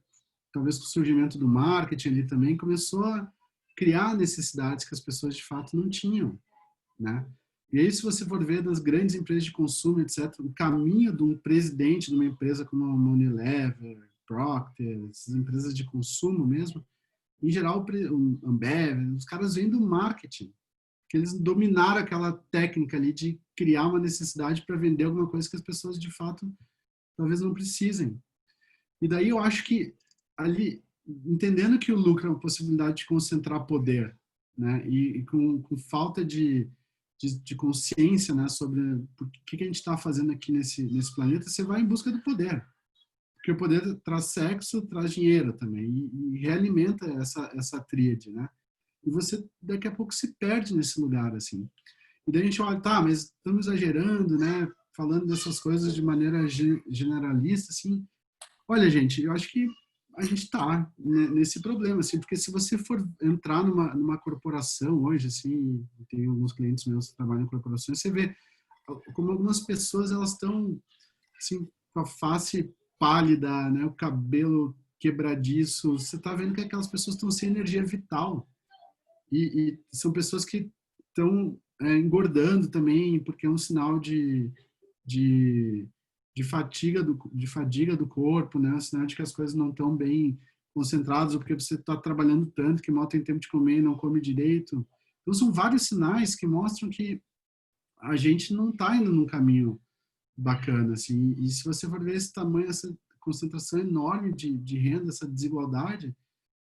talvez com o surgimento do marketing ali também começou a criar necessidades que as pessoas de fato não tinham, né? E aí, se você for ver das grandes empresas de consumo, etc., o caminho de um presidente de uma empresa como a Unilever, Procter, essas empresas de consumo mesmo, em geral, o Ambev, os caras vêm do marketing, que eles dominaram aquela técnica ali de criar uma necessidade para vender alguma coisa que as pessoas de fato talvez não precisem. E daí eu acho que ali, entendendo que o lucro é uma possibilidade de concentrar poder, né, e com falta de consciência, né, sobre o que a gente está fazendo aqui nesse planeta, você vai em busca do poder. Porque o poder traz sexo, traz dinheiro também, e realimenta essa tríade, né? E você, daqui a pouco, se perde nesse lugar, assim. E daí a gente olha, tá, mas estamos exagerando, né? Falando dessas coisas de maneira generalista, assim. Olha, gente, eu acho que a gente está nesse problema, assim, porque se você for entrar numa corporação hoje, assim, tem alguns clientes meus que trabalham em corporações, você vê como algumas pessoas, elas estão, assim, com a face pálida, né, o cabelo quebradiço, você está vendo que aquelas pessoas estão sem energia vital, e são pessoas que estão engordando também, porque é um sinal de, de fadiga do corpo, né? Um sinal de que as coisas não estão bem concentradas, ou porque você está trabalhando tanto que mal tem tempo de comer e não come direito. Então, são vários sinais que mostram que a gente não está indo num caminho bacana, assim. E se você for ver esse tamanho, essa concentração enorme de renda, essa desigualdade,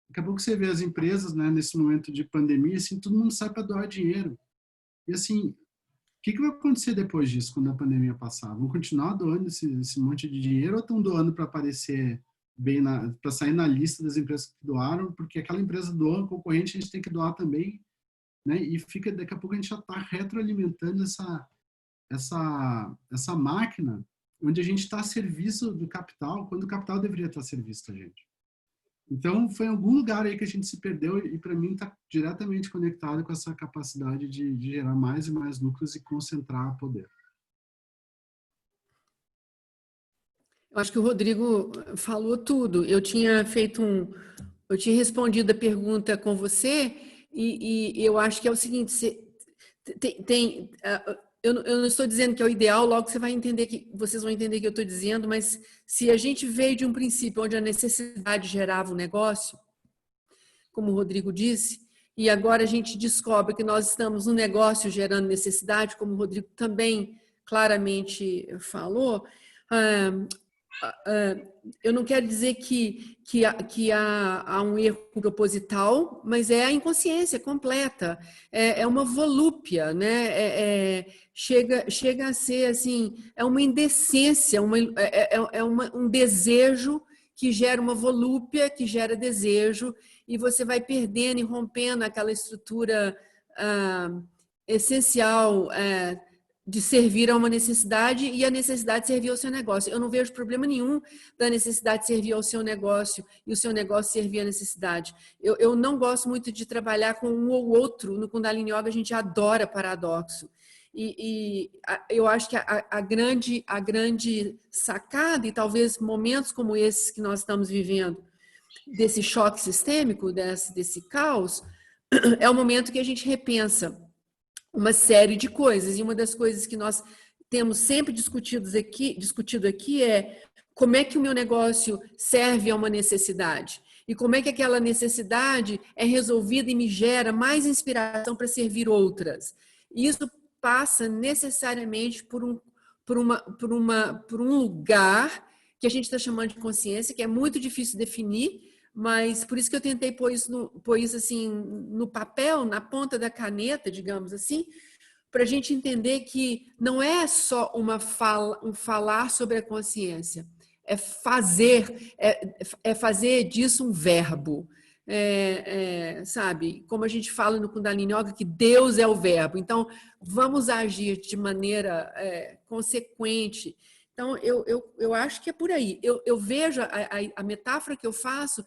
daqui a pouco você vê as empresas, né, nesse momento de pandemia, assim, todo mundo sai para doar dinheiro. E assim, o que vai acontecer depois disso, quando a pandemia passar? Vão continuar doando esse monte de dinheiro ou estão doando para aparecer bem, para sair na lista das empresas que doaram, porque aquela empresa doa, a concorrente a gente tem que doar também, né? E fica, daqui a pouco a gente já está retroalimentando essa máquina onde a gente está a serviço do capital, quando o capital deveria estar a serviço da gente. Então, foi em algum lugar aí que a gente se perdeu e, para mim, está diretamente conectado com essa capacidade de gerar mais e mais lucros e concentrar poder. Eu acho que o Rodrigo falou tudo. Eu tinha respondido a pergunta com você e eu acho que é o seguinte, eu não estou dizendo que é o ideal, logo vocês vão entender o que eu estou dizendo, mas se a gente veio de um princípio onde a necessidade gerava o negócio, como o Rodrigo disse, e agora a gente descobre que nós estamos no negócio gerando necessidade, como o Rodrigo também claramente falou, eu não quero dizer que há um erro proposital, mas é a inconsciência completa, é uma volúpia, né? Chega a ser assim, é uma indecência, um desejo que gera uma volúpia, que gera desejo, e você vai perdendo e rompendo aquela estrutura essencial de servir a uma necessidade e a necessidade de servir ao seu negócio. Eu não vejo problema nenhum da necessidade de servir ao seu negócio e o seu negócio servir à necessidade. Eu não gosto muito de trabalhar com um ou outro. No Kundalini Yoga a gente adora paradoxo. Eu acho que a grande sacada, e talvez momentos como esses que nós estamos vivendo, desse choque sistêmico, desse caos, é o momento que a gente repensa uma série de coisas. E uma das coisas que nós temos sempre discutido aqui é como é que o meu negócio serve a uma necessidade e como é que aquela necessidade é resolvida e me gera mais inspiração para servir outras. E isso passa necessariamente por um lugar que a gente está chamando de consciência, que é muito difícil definir, mas por isso que eu tentei pôr isso assim no papel, na ponta da caneta, digamos assim, para a gente entender que não é só um falar sobre a consciência, é fazer disso um verbo. Sabe, como a gente fala no Kundalini Yoga, que Deus é o verbo. Então, vamos agir de maneira consequente. Então, eu acho que é por aí. Eu vejo a metáfora que eu faço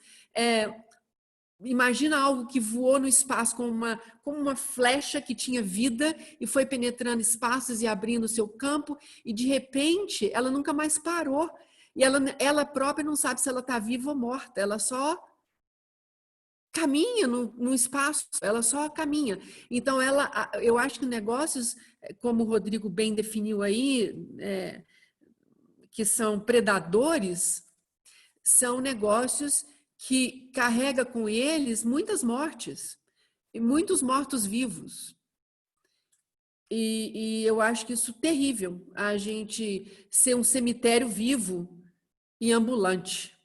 imagina algo que voou no espaço como uma flecha que tinha vida e foi penetrando espaços e abrindo o seu campo e, de repente, ela nunca mais parou. E ela própria não sabe se ela está viva ou morta. Ela só caminha no espaço, ela só caminha. Então, eu acho que negócios, como o Rodrigo bem definiu aí, que são predadores, são negócios que carrega com eles muitas mortes e muitos mortos-vivos. E eu acho que isso é terrível, a gente ser um cemitério vivo e ambulante.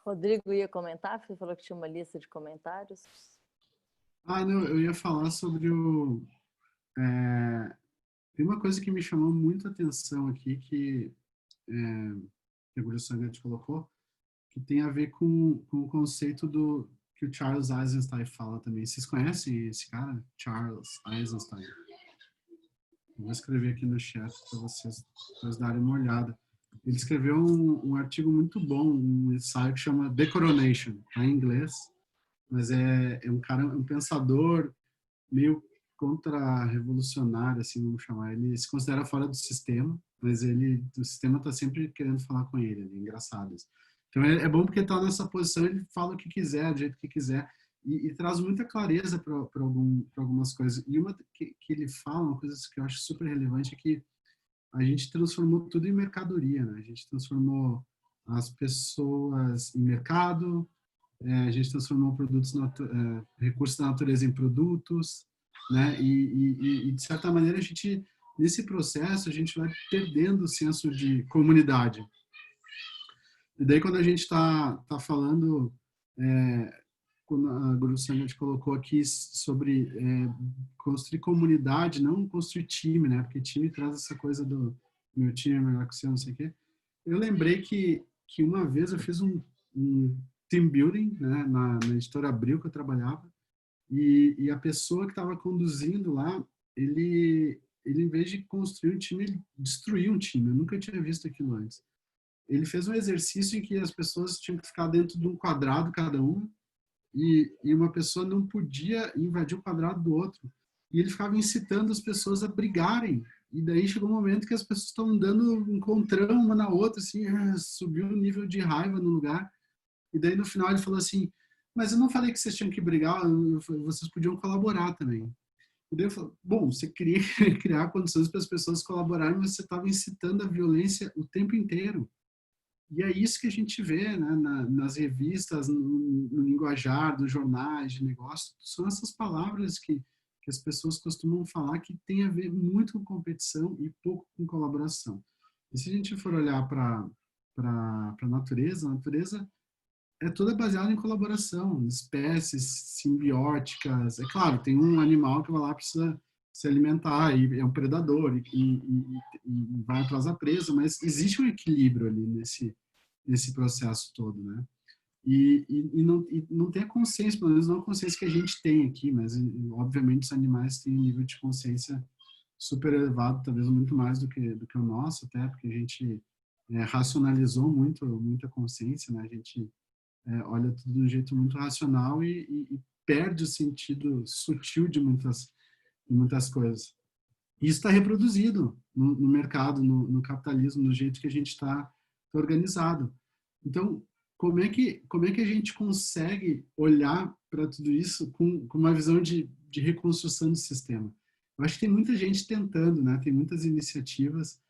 Rodrigo ia comentar, você falou que tinha uma lista de comentários. Não, eu ia falar sobre tem uma coisa que me chamou muito a atenção aqui, que a Guru Sangat colocou, que tem a ver com o conceito que o Charles Eisenstein fala também. Vocês conhecem esse cara? Charles Eisenstein. Vou escrever aqui no chat para vocês darem uma olhada. Ele escreveu um artigo muito bom, um ensaio que chama The Coronation, tá em inglês, mas é um pensador meio contra-revolucionário, assim, vamos chamar. Ele se considera fora do sistema, mas o sistema está sempre querendo falar com ele, é engraçado isso. Então é bom porque está nessa posição, ele fala o que quiser, do jeito que quiser, e traz muita clareza para algumas coisas. E uma que ele fala, uma coisa que eu acho super relevante, é que a gente transformou tudo em mercadoria, né? A gente transformou as pessoas em mercado, a gente transformou recursos da natureza em produtos, né? E de certa maneira a gente, nesse processo, a gente vai perdendo o senso de comunidade. E daí quando a gente está falando, quando a Guru Sangat colocou aqui sobre construir comunidade, não construir time, né? Porque time traz essa coisa do meu time é melhor que o seu, não sei o quê. Eu lembrei que uma vez eu fiz um team building, né? Na editora Abril que eu trabalhava, e a pessoa que estava conduzindo lá, ele ele, em vez de construir um time, ele destruiu um time. Eu nunca tinha visto aquilo antes. Ele fez um exercício em que as pessoas tinham que ficar dentro de um quadrado cada um, e uma pessoa não podia invadir o quadrado do outro. E ele ficava incitando as pessoas a brigarem. E daí chegou um momento que as pessoas estavam dando um encontrão uma na outra, assim, subiu o nível de raiva no lugar. E daí no final ele falou assim, mas eu não falei que vocês tinham que brigar, vocês podiam colaborar também. E daí eu falei, bom, você queria criar condições para as pessoas colaborarem, mas você estava incitando a violência o tempo inteiro. E é isso que a gente vê, né, nas revistas, no linguajar, dos jornais de negócio. São essas palavras que as pessoas costumam falar que tem a ver muito com competição e pouco com colaboração. E se a gente for olhar para a natureza é toda baseada em colaboração, espécies simbióticas. É claro, tem um animal que vai lá precisa se alimentar e é um predador e vai atrás da presa, mas existe um equilíbrio ali nesse processo todo, né? E não tem a consciência, pelo menos não a consciência que a gente tem aqui, mas obviamente os animais têm um nível de consciência super elevado, talvez muito mais do que o nosso, até porque a gente racionalizou muita consciência, né? A gente olha tudo de um jeito muito racional e perde o sentido sutil de muitas coisas. Isso está reproduzido no mercado, no capitalismo, no jeito que a gente está organizado. Então, como é que a gente consegue olhar para tudo isso com uma visão de reconstrução do sistema? Eu acho que tem muita gente tentando, né? Tem muitas iniciativas.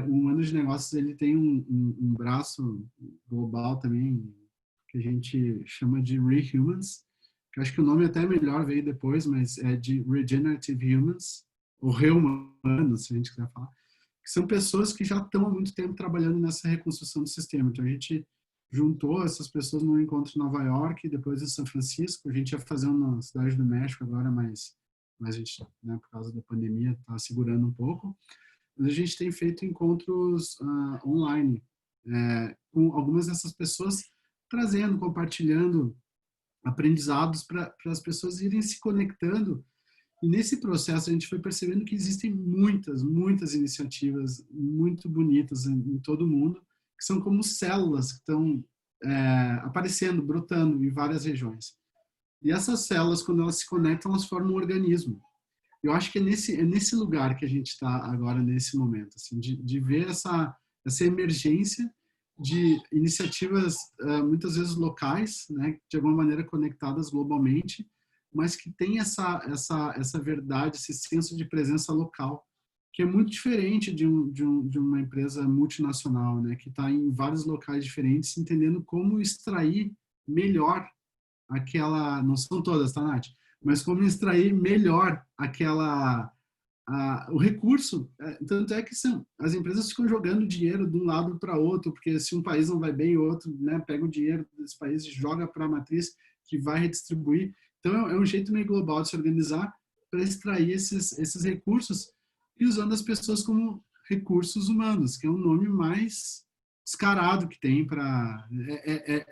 O Humano de Negócios ele tem um braço global também, que a gente chama de Rehumans, que eu acho que o nome até é melhor, veio depois, mas é de Regenerative Humans, ou Rehumanos, se a gente quiser falar, que são pessoas que já estão há muito tempo trabalhando nessa reconstrução do sistema. Então, a gente juntou essas pessoas num encontro em Nova York, depois em São Francisco. A gente ia fazer um na Cidade do México agora, mas a gente, né, por causa da pandemia, está segurando um pouco. Mas a gente tem feito encontros online, com algumas dessas pessoas trazendo, compartilhando aprendizados para as pessoas irem se conectando. E nesse processo a gente foi percebendo que existem muitas iniciativas muito bonitas em todo o mundo, que são como células que estão aparecendo, brotando em várias regiões. E essas células, quando elas se conectam, elas formam um organismo. Eu acho que é nesse lugar que a gente está agora, nesse momento, assim, de ver essa emergência de iniciativas muitas vezes locais, né, de alguma maneira conectadas globalmente, mas que tem essa verdade, esse senso de presença local, que é muito diferente de uma empresa multinacional, né, que está em vários locais diferentes, entendendo como extrair melhor aquela, não são todas, tá, Nath? Mas como extrair melhor o recurso. Tanto é que as empresas ficam jogando dinheiro de um lado para outro, porque se um país não vai bem, o outro, né, pega o dinheiro desse país e joga para a matriz que vai redistribuir. Então, é um jeito meio global de se organizar para extrair esses recursos e usando as pessoas como recursos humanos, que é um nome mais descarado que tem para...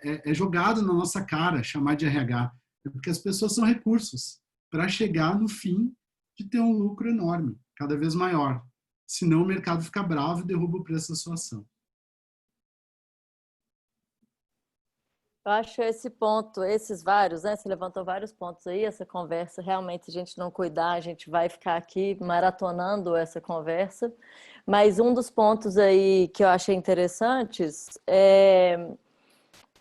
É jogado na nossa cara chamar de RH, porque as pessoas são recursos para chegar no fim de ter um lucro enorme, cada vez maior. Senão o mercado fica bravo e derruba o preço da sua ação. Eu acho esse ponto, esses vários, né? Você levantou vários pontos aí, essa conversa, realmente, se a gente não cuidar, a gente vai ficar aqui maratonando essa conversa. Mas um dos pontos aí que eu achei interessantes é,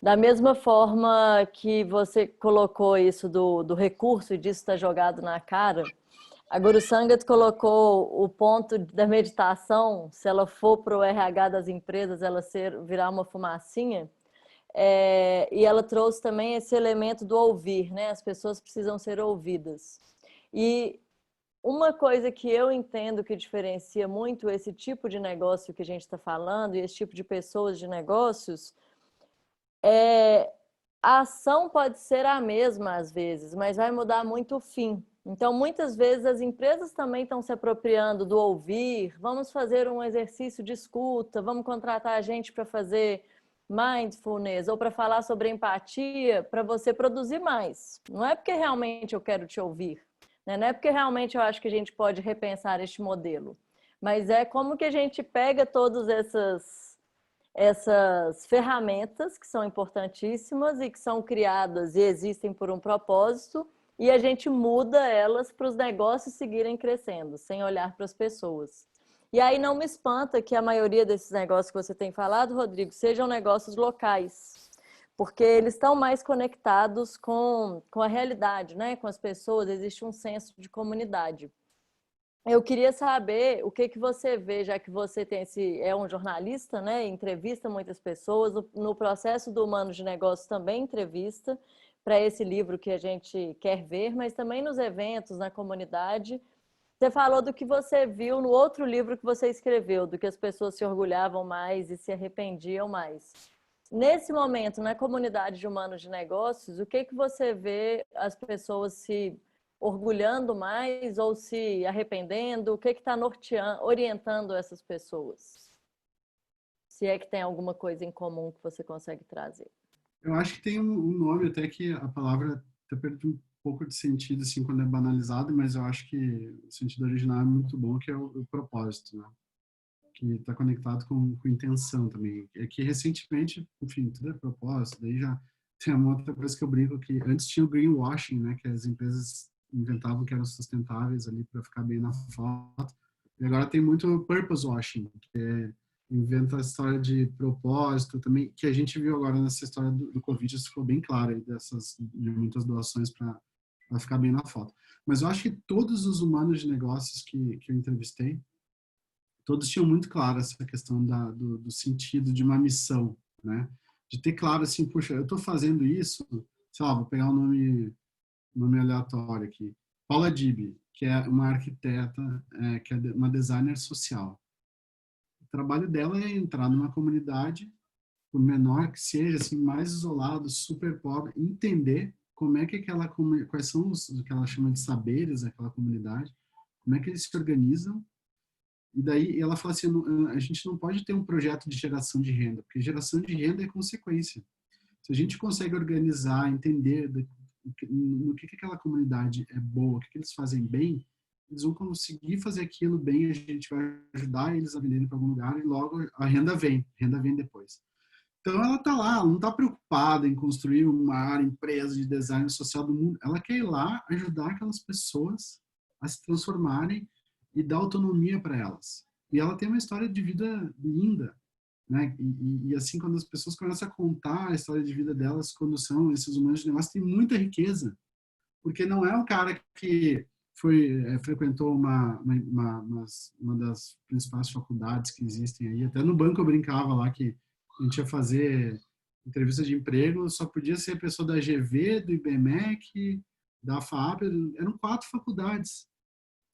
da mesma forma que você colocou isso do recurso e disso está jogado na cara, a Guru Sangat colocou o ponto da meditação, se ela for para o RH das empresas, ela virar uma fumacinha. E ela trouxe também esse elemento do ouvir, né? As pessoas precisam ser ouvidas. E uma coisa que eu entendo que diferencia muito esse tipo de negócio que a gente está falando e esse tipo de pessoas de negócios a ação pode ser a mesma às vezes, mas vai mudar muito o fim. Então, muitas vezes as empresas também estão se apropriando do ouvir, vamos fazer um exercício de escuta, vamos contratar a gente para fazer mindfulness ou para falar sobre empatia, para você produzir mais. Não é porque realmente eu quero te ouvir, né? Não é porque realmente eu acho que a gente pode repensar este modelo, mas é como que a gente pega todas essas ferramentas que são importantíssimas e que são criadas e existem por um propósito, e a gente muda elas para os negócios seguirem crescendo, sem olhar para as pessoas. E aí não me espanta que a maioria desses negócios que você tem falado, Rodrigo, sejam negócios locais, porque eles estão mais conectados com a realidade, né? Com as pessoas, existe um senso de comunidade. Eu queria saber o que que você vê, já que você é um jornalista, né? Entrevista muitas pessoas, no processo do Humanos de Negócios também entrevista para esse livro que a gente quer ver, mas também nos eventos, na comunidade. Você falou do que você viu no outro livro que você escreveu, do que as pessoas se orgulhavam mais e se arrependiam mais. Nesse momento, na comunidade de Humanos de Negócios, o que que você vê as pessoas se orgulhando mais ou se arrependendo? O que está orientando essas pessoas? Se é que tem alguma coisa em comum que você consegue trazer. Eu acho que tem um nome até que a palavra até perde um pouco de sentido assim quando é banalizado, mas eu acho que o sentido original é muito bom, que é o propósito, né? Que está conectado com intenção também. É que recentemente, enfim, tudo é propósito, daí já tem uma outra coisa que eu brinco que antes tinha o greenwashing, né? Que as empresas inventavam que eram sustentáveis ali para ficar bem na foto. E agora tem muito purpose washing, que é inventa a história de propósito também, que a gente viu agora nessa história do Covid, isso ficou bem claro aí, de muitas doações para ficar bem na foto. Mas eu acho que todos os humanos de negócios que eu entrevistei, todos tinham muito claro essa questão do sentido de uma missão, né? De ter claro assim, puxa, eu estou fazendo isso, sei lá, vou pegar um nome aleatório aqui, Paula Dibby, que é uma arquiteta, que é uma designer social. O trabalho dela é entrar numa comunidade, por menor que seja, assim, mais isolado, super pobre, entender como é que quais são o que ela chama de saberes daquela comunidade, como é que eles se organizam. E daí ela fala assim, a gente não pode ter um projeto de geração de renda, porque geração de renda é consequência. Se a gente consegue organizar, entender no que aquela comunidade é boa, o que eles fazem bem, eles vão conseguir fazer aquilo bem, a gente vai ajudar eles a venderem para algum lugar e logo a renda vem depois. Então ela está lá, ela não está preocupada em construir uma maior empresa de design social do mundo, ela quer ir lá ajudar aquelas pessoas a se transformarem e dar autonomia para elas. E ela tem uma história de vida linda, né? E assim, quando as pessoas começam a contar a história de vida delas, quando são esses humanos de negócio, tem muita riqueza, porque não é um cara que frequentou uma das principais faculdades que existem aí. Até no banco eu brincava lá que a gente ia fazer entrevista de emprego, só podia ser pessoa da GV, do IBMEC, da FAAP, eram 4 faculdades.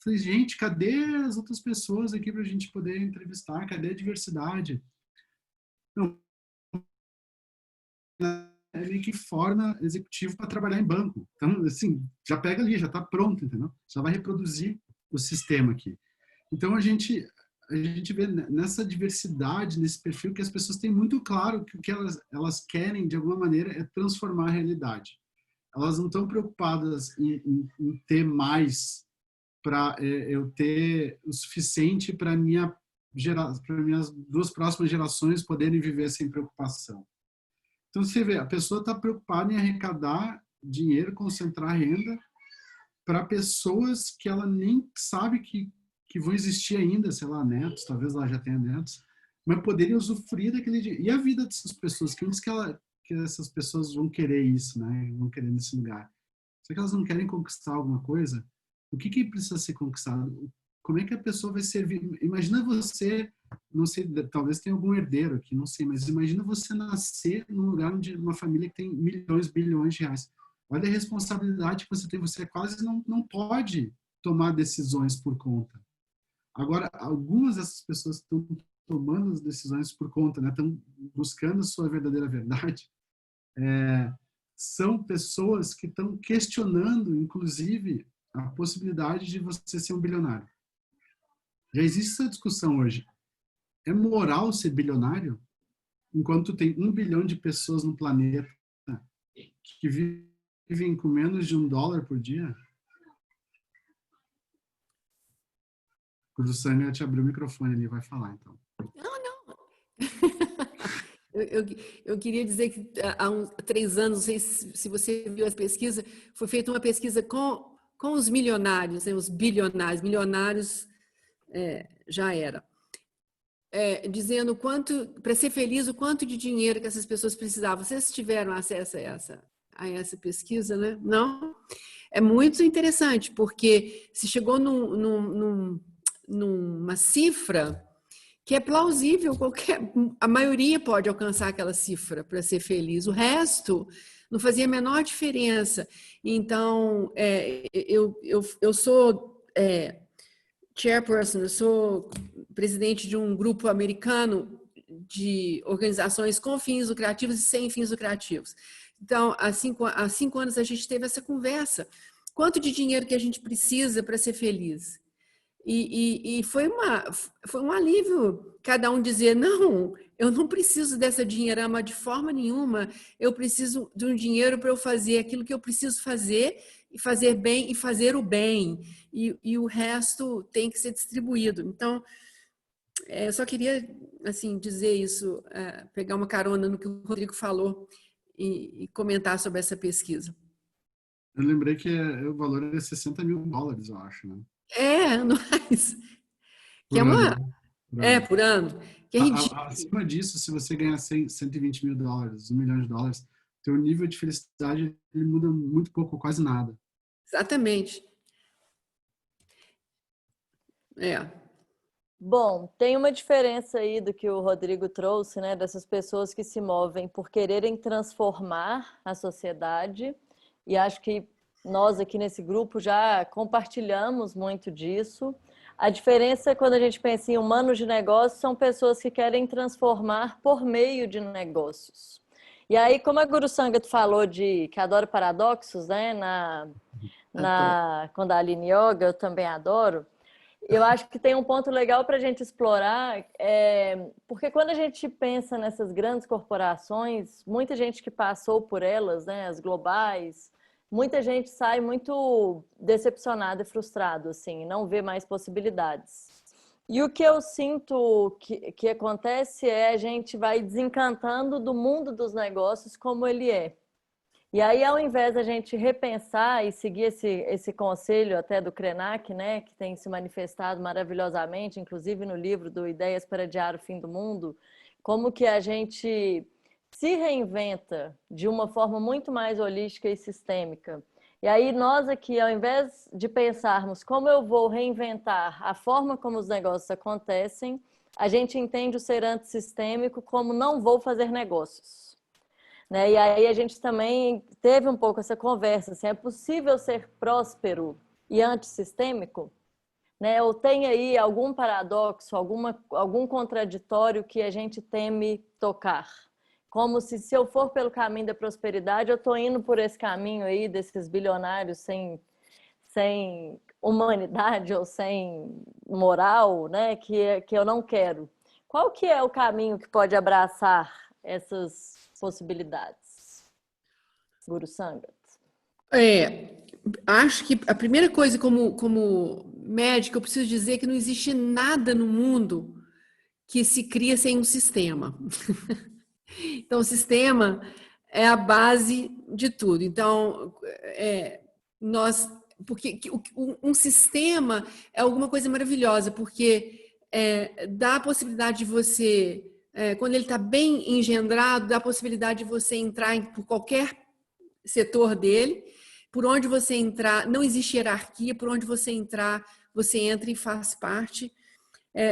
Falei, gente, cadê as outras pessoas aqui para a gente poder entrevistar? Cadê a diversidade? Não, é meio que forma executivo para trabalhar em banco. Então, assim, já pega ali, já está pronto, entendeu? Já vai reproduzir o sistema aqui. Então, a gente vê nessa diversidade, nesse perfil, que as pessoas têm muito claro que o que elas querem, de alguma maneira, é transformar a realidade. Elas não estão preocupadas em ter mais para eu ter o suficiente para minhas 2 próximas gerações poderem viver sem preocupação. Então, você vê, a pessoa está preocupada em arrecadar dinheiro, concentrar renda para pessoas que ela nem sabe que vão existir ainda, sei lá, netos, talvez ela já tenha netos, mas poderem usufruir daquele dinheiro. E a vida dessas pessoas, quem diz que essas pessoas vão querer isso, né? Vão querer nesse lugar? Será que elas não querem conquistar alguma coisa? O que precisa ser conquistado? Como é que a pessoa vai servir? Imagina você, não sei, talvez tenha algum herdeiro aqui, não sei, mas imagina você nascer num lugar onde uma família que tem milhões, bilhões de reais. Olha a responsabilidade que você tem, você quase não pode tomar decisões por conta. Agora, algumas dessas pessoas que estão tomando as decisões por conta, né, estão buscando a sua verdadeira verdade, são pessoas que estão questionando, inclusive, a possibilidade de você ser um bilionário. Já existe essa discussão hoje. É moral ser bilionário enquanto tem 1 bilhão de pessoas no planeta que vivem com menos de $1 por dia? O Sânia te abriu o microfone ali, vai falar então. Não. Eu queria dizer que há 3 anos, não sei se você viu as pesquisas, foi feita uma pesquisa com os milionários, né, os bilionários, milionários já era. Dizendo para ser feliz, o quanto de dinheiro que essas pessoas precisavam. Vocês tiveram acesso a essa pesquisa, né? Não? É muito interessante, porque se chegou numa cifra que é plausível, a maioria pode alcançar aquela cifra para ser feliz. O resto não fazia a menor diferença. Então, eu sou chairperson, eu sou presidente de um grupo americano de organizações com fins lucrativos e sem fins lucrativos. Então, há 5 anos a gente teve essa conversa. Quanto de dinheiro que a gente precisa para ser feliz? E foi um alívio cada um dizer, não, eu não preciso dessa dinheirama de forma nenhuma, eu preciso de um dinheiro para eu fazer aquilo que eu preciso fazer, e fazer bem, e fazer o bem, e o resto tem que ser distribuído. Então, eu só queria assim, dizer isso, pegar uma carona no que o Rodrigo falou e comentar sobre essa pesquisa. Eu lembrei que o valor é $60 mil, eu acho, né? Anuais. Que Por ano. Por ano. Que é ridículo. Acima disso, se você ganhar $120 mil, $1 milhão, teu nível de felicidade ele muda muito pouco, quase nada. Exatamente. Bom, tem uma diferença aí do que o Rodrigo trouxe, né? Dessas pessoas que se movem por quererem transformar a sociedade. E acho que nós aqui nesse grupo já compartilhamos muito disso. A diferença, quando a gente pensa em humanos de negócios, são pessoas que querem transformar por meio de negócios. E aí, como a Guru Sangat falou que adora paradoxos, né? Na Kundalini Yoga, eu também adoro. Eu acho que tem um ponto legal para a gente explorar, porque quando a gente pensa nessas grandes corporações, muita gente que passou por elas, né, as globais, muita gente sai muito decepcionada e frustrado, assim, não vê mais possibilidades. E o que eu sinto que acontece a gente vai desencantando do mundo dos negócios como ele é. E aí, ao invés da gente repensar e seguir esse conselho até do Krenak, né, que tem se manifestado maravilhosamente, inclusive no livro do Ideias para Adiar o Fim do Mundo, como que a gente se reinventa de uma forma muito mais holística e sistêmica. E aí nós aqui, ao invés de pensarmos como eu vou reinventar a forma como os negócios acontecem, a gente entende o ser antissistêmico como não vou fazer negócios. Né? E aí a gente também teve um pouco essa conversa, assim, é possível ser próspero e antissistêmico? Né? Ou tem aí algum paradoxo, algum contraditório que a gente teme tocar? Como se eu for pelo caminho da prosperidade, eu estou indo por esse caminho aí desses bilionários sem humanidade ou sem moral, né? Que eu não quero. Qual que é o caminho que pode abraçar essas possibilidades? Guru Sangat. Acho que a primeira coisa como médica, eu preciso dizer que não existe nada no mundo que se cria sem um sistema. Então, o sistema é a base de tudo. Então, porque um sistema é alguma coisa maravilhosa, porque dá a possibilidade de você, quando ele está bem engendrado, dá a possibilidade de você entrar por qualquer setor dele, por onde você entrar, não existe hierarquia, por onde você entrar, você entra e faz parte.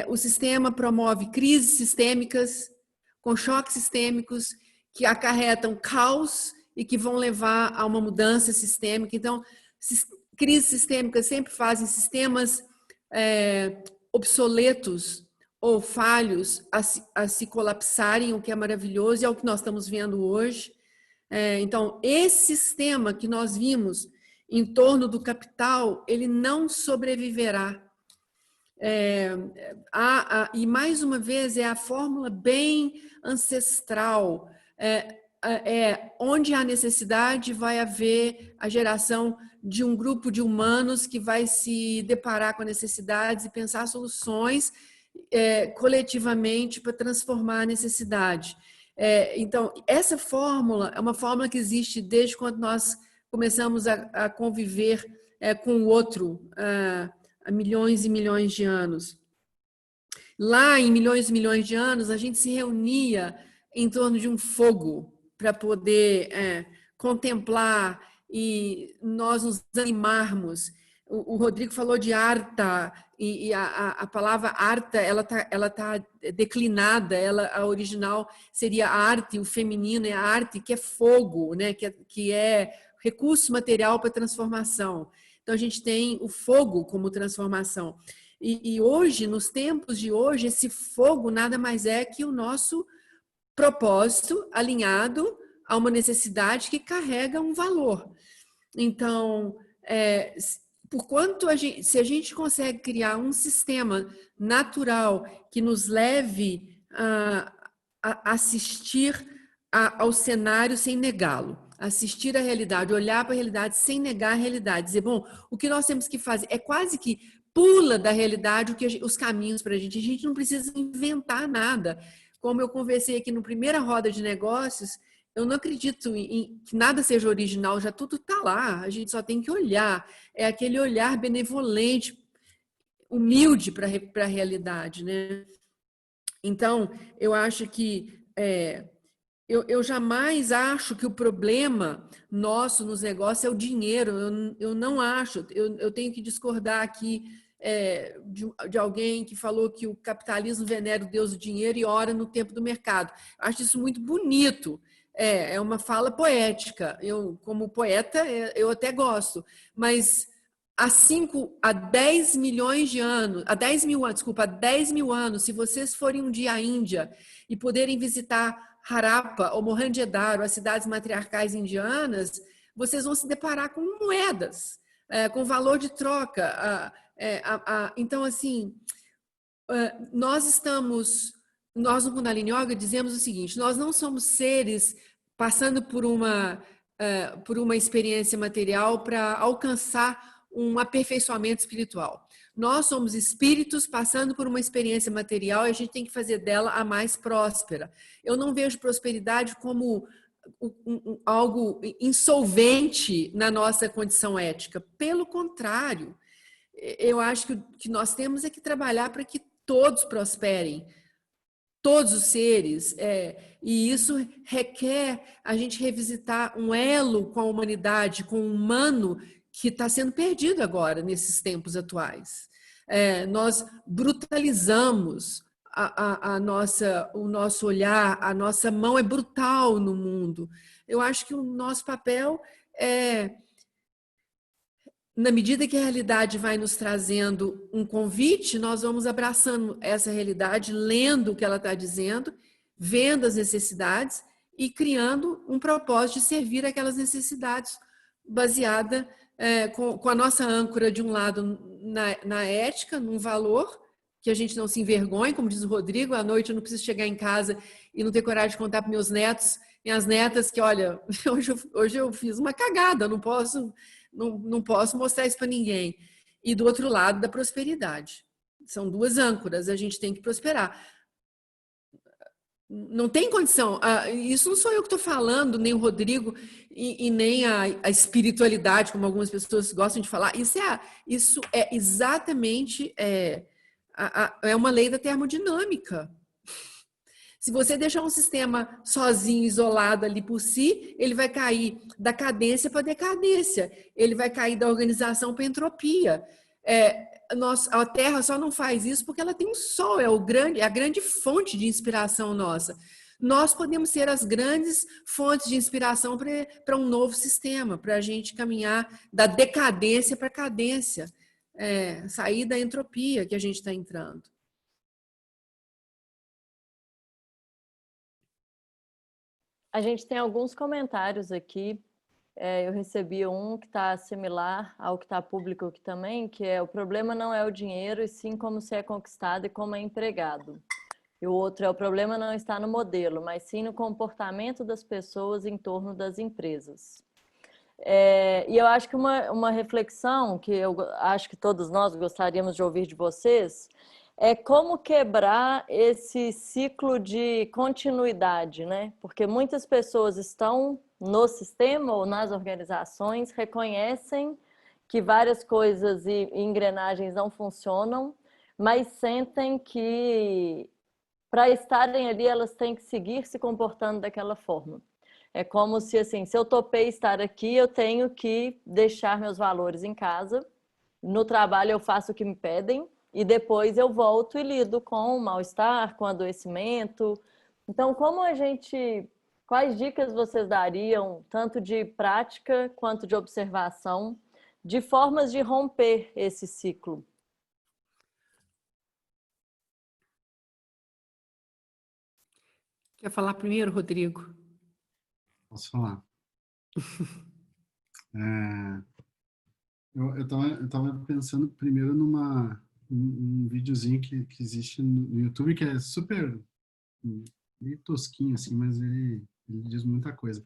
O sistema promove crises sistêmicas, com choques sistêmicos que acarretam caos e que vão levar a uma mudança sistêmica. Então, crises sistêmicas sempre fazem sistemas obsoletos ou falhos a se colapsarem, o que é maravilhoso e é o que nós estamos vendo hoje. Então, esse sistema que nós vimos em torno do capital, ele não sobreviverá. E mais uma vez é a fórmula bem ancestral, onde há necessidade vai haver a geração de um grupo de humanos que vai se deparar com necessidades e pensar soluções coletivamente para transformar a necessidade. Então, essa fórmula é uma fórmula que existe desde quando nós começamos a conviver com o outro há milhões e milhões de anos. Lá, em milhões e milhões de anos, a gente se reunia em torno de um fogo para poder contemplar e nós nos animarmos. O Rodrigo falou de arta, e a palavra arta, ela tá declinada, a original seria a arte, o feminino é a arte, que é fogo, né? que é recurso material para transformação. Então, a gente tem o fogo como transformação. E hoje, nos tempos de hoje, esse fogo nada mais é que o nosso propósito alinhado a uma necessidade que carrega um valor. Então, se a gente consegue criar um sistema natural que nos leve a assistir ao cenário sem negá-lo, assistir à realidade, olhar para a realidade sem negar a realidade, dizer, bom, o que nós temos que fazer é quase que pula da realidade os caminhos para a gente não precisa inventar nada. Como eu conversei aqui na primeira roda de negócios, eu não acredito que nada seja original, já tudo está lá, a gente só tem que olhar. É aquele olhar benevolente, humilde para a realidade, né? Então, eu acho que eu jamais acho que o problema nosso nos negócios é o dinheiro. Eu não acho. Eu tenho que discordar aqui de alguém que falou que o capitalismo venera o Deus do dinheiro e ora no tempo do mercado. Acho isso muito bonito. É uma fala poética. Eu, como poeta, eu até gosto. Mas há 10 milhões de anos, há 10 mil anos, se vocês forem um dia à Índia e poderem visitar Harappa ou Mohenjo-Daro, as cidades matriarcais indianas, vocês vão se deparar com moedas, com valor de troca. Então, assim, nós no Kundalini Yoga dizemos o seguinte: nós não somos seres passando por uma experiência material para alcançar um aperfeiçoamento espiritual. Nós somos espíritos passando por uma experiência material e a gente tem que fazer dela a mais próspera. Eu não vejo prosperidade como algo insolvente na nossa condição ética. Pelo contrário, eu acho que nós temos que trabalhar para que todos prosperem, todos os seres, e isso requer a gente revisitar um elo com a humanidade, com o humano que está sendo perdido agora, nesses tempos atuais. Nós brutalizamos o nosso olhar, a nossa mão é brutal no mundo. Eu acho que o nosso papel na medida que a realidade vai nos trazendo um convite, nós vamos abraçando essa realidade, lendo o que ela está dizendo, vendo as necessidades e criando um propósito de servir aquelas necessidades baseada com a nossa âncora, de um lado, na ética, num valor, que a gente não se envergonhe, como diz o Rodrigo, à noite eu não preciso chegar em casa e não ter coragem de contar para meus netos, minhas netas, que olha, hoje eu fiz uma cagada, não posso mostrar isso para ninguém. E do outro lado, da prosperidade. São duas âncoras, a gente tem que prosperar. Não tem condição. Isso não sou eu que estou falando, nem o Rodrigo, e nem a espiritualidade, como algumas pessoas gostam de falar. Isso é exatamente uma lei da termodinâmica. Se você deixar um sistema sozinho, isolado ali por si, ele vai cair da cadência para decadência. Ele vai cair da organização para entropia. A Terra só não faz isso porque ela tem um Sol, é a grande fonte de inspiração nossa. Nós podemos ser as grandes fontes de inspiração para um novo sistema, para a gente caminhar da decadência para a cadência, sair da entropia que a gente está entrando. A gente tem alguns comentários aqui. Eu recebi um que está similar ao que está público aqui também, que é: o problema não é o dinheiro, e sim como se é conquistado e como é empregado. E o outro é: o problema não está no modelo, mas sim no comportamento das pessoas em torno das empresas. E eu acho que uma reflexão que eu acho que todos nós gostaríamos de ouvir de vocês é como quebrar esse ciclo de continuidade, né? Porque muitas pessoas estão no sistema ou nas organizações, reconhecem que várias coisas e engrenagens não funcionam, mas sentem que para estarem ali elas têm que seguir se comportando daquela forma. É como se, assim, se eu topei estar aqui, eu tenho que deixar meus valores em casa. No trabalho eu faço o que me pedem e depois eu volto e lido com o mal-estar, com o adoecimento. Então, quais dicas vocês dariam, tanto de prática quanto de observação, de formas de romper esse ciclo? Quer falar primeiro, Rodrigo? Posso falar? Eu tava pensando primeiro um videozinho que existe no YouTube, que é super meio tosquinho, assim, mas ele diz muita coisa.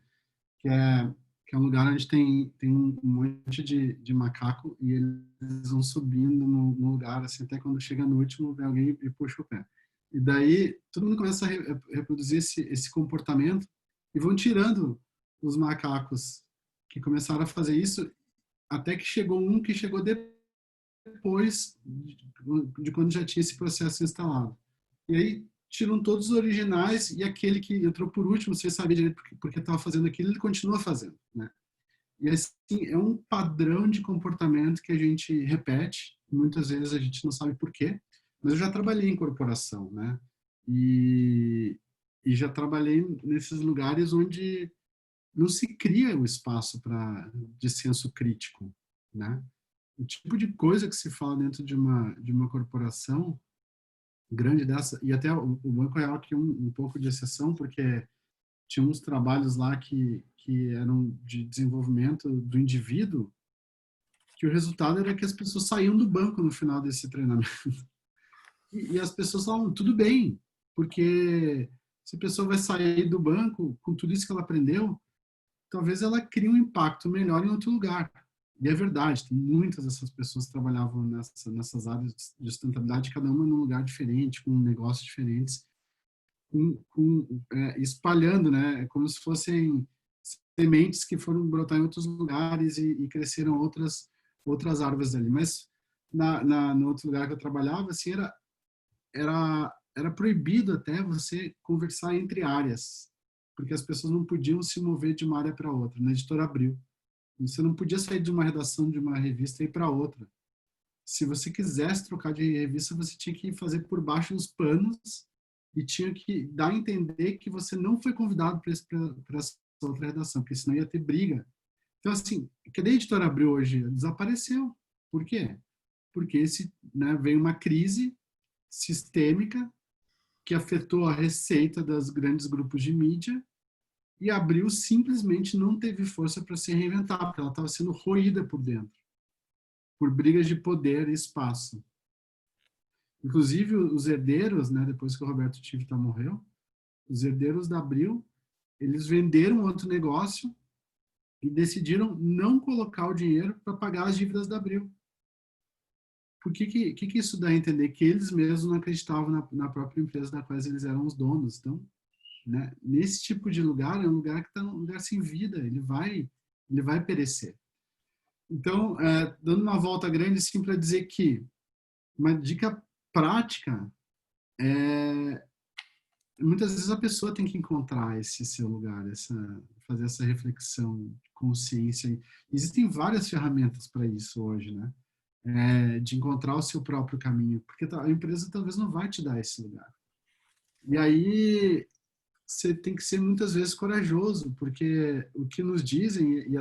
Que é, que é um lugar onde tem um monte de macaco e eles vão subindo no lugar, assim, até quando chega no último, vem alguém e puxa o pé. E daí todo mundo começa a reproduzir esse comportamento e vão tirando os macacos que começaram a fazer isso, até que chegou um que chegou depois de quando já tinha esse processo instalado. E aí tiram todos os originais e aquele que entrou por último, você sabia direito porque estava fazendo aquilo, ele continua fazendo, né? E assim, é um padrão de comportamento que a gente repete, muitas vezes a gente não sabe por quê, mas eu já trabalhei em corporação, né? E, e já trabalhei nesses lugares onde não se cria o espaço de senso crítico, né? O tipo de coisa que se fala dentro de uma corporação grande dessa, e até o Banco Real tinha um pouco de exceção, porque tinha uns trabalhos lá que eram de desenvolvimento do indivíduo, que o resultado era que as pessoas saíam do banco no final desse treinamento. E as pessoas falavam, tudo bem, porque se a pessoa vai sair do banco com tudo isso que ela aprendeu, talvez ela crie um impacto melhor em outro lugar. E é verdade, tem muitas dessas pessoas que trabalhavam nessas áreas de sustentabilidade, cada uma num lugar diferente, com negócios diferentes, espalhando, né? É como se fossem sementes que foram brotar em outros lugares e cresceram outras árvores ali. Mas no outro lugar que eu trabalhava, assim, era proibido até você conversar entre áreas, porque as pessoas não podiam se mover de uma área para outra. Na Editora Abril, você não podia sair de uma redação de uma revista e ir para outra. Se você quisesse trocar de revista, você tinha que fazer por baixo dos panos e tinha que dar a entender que você não foi convidado para essa outra redação, porque senão ia ter briga. Então, assim, cadê a Editora Abril hoje? Desapareceu. Por quê? Porque veio uma crise sistêmica que afetou a receita dos grandes grupos de mídia e a Abril simplesmente não teve força para se reinventar, porque ela estava sendo roída por dentro, por brigas de poder e espaço. Inclusive, os herdeiros, né, depois que o Roberto Tivita morreu, os herdeiros da Abril, eles venderam outro negócio e decidiram não colocar o dinheiro para pagar as dívidas da Abril. Por que isso dá a entender? Que eles mesmos não acreditavam na própria empresa da qual eles eram os donos. Então, né, nesse tipo de lugar, é um lugar que está um lugar sem vida, ele vai perecer. Então, dando uma volta grande, assim, para dizer que uma dica prática muitas vezes a pessoa tem que encontrar esse seu lugar, fazer essa reflexão, consciência. Existem várias ferramentas para isso hoje, né? De encontrar o seu próprio caminho, porque a empresa talvez não vai te dar esse lugar. E aí você tem que ser muitas vezes corajoso, porque o que nos dizem, e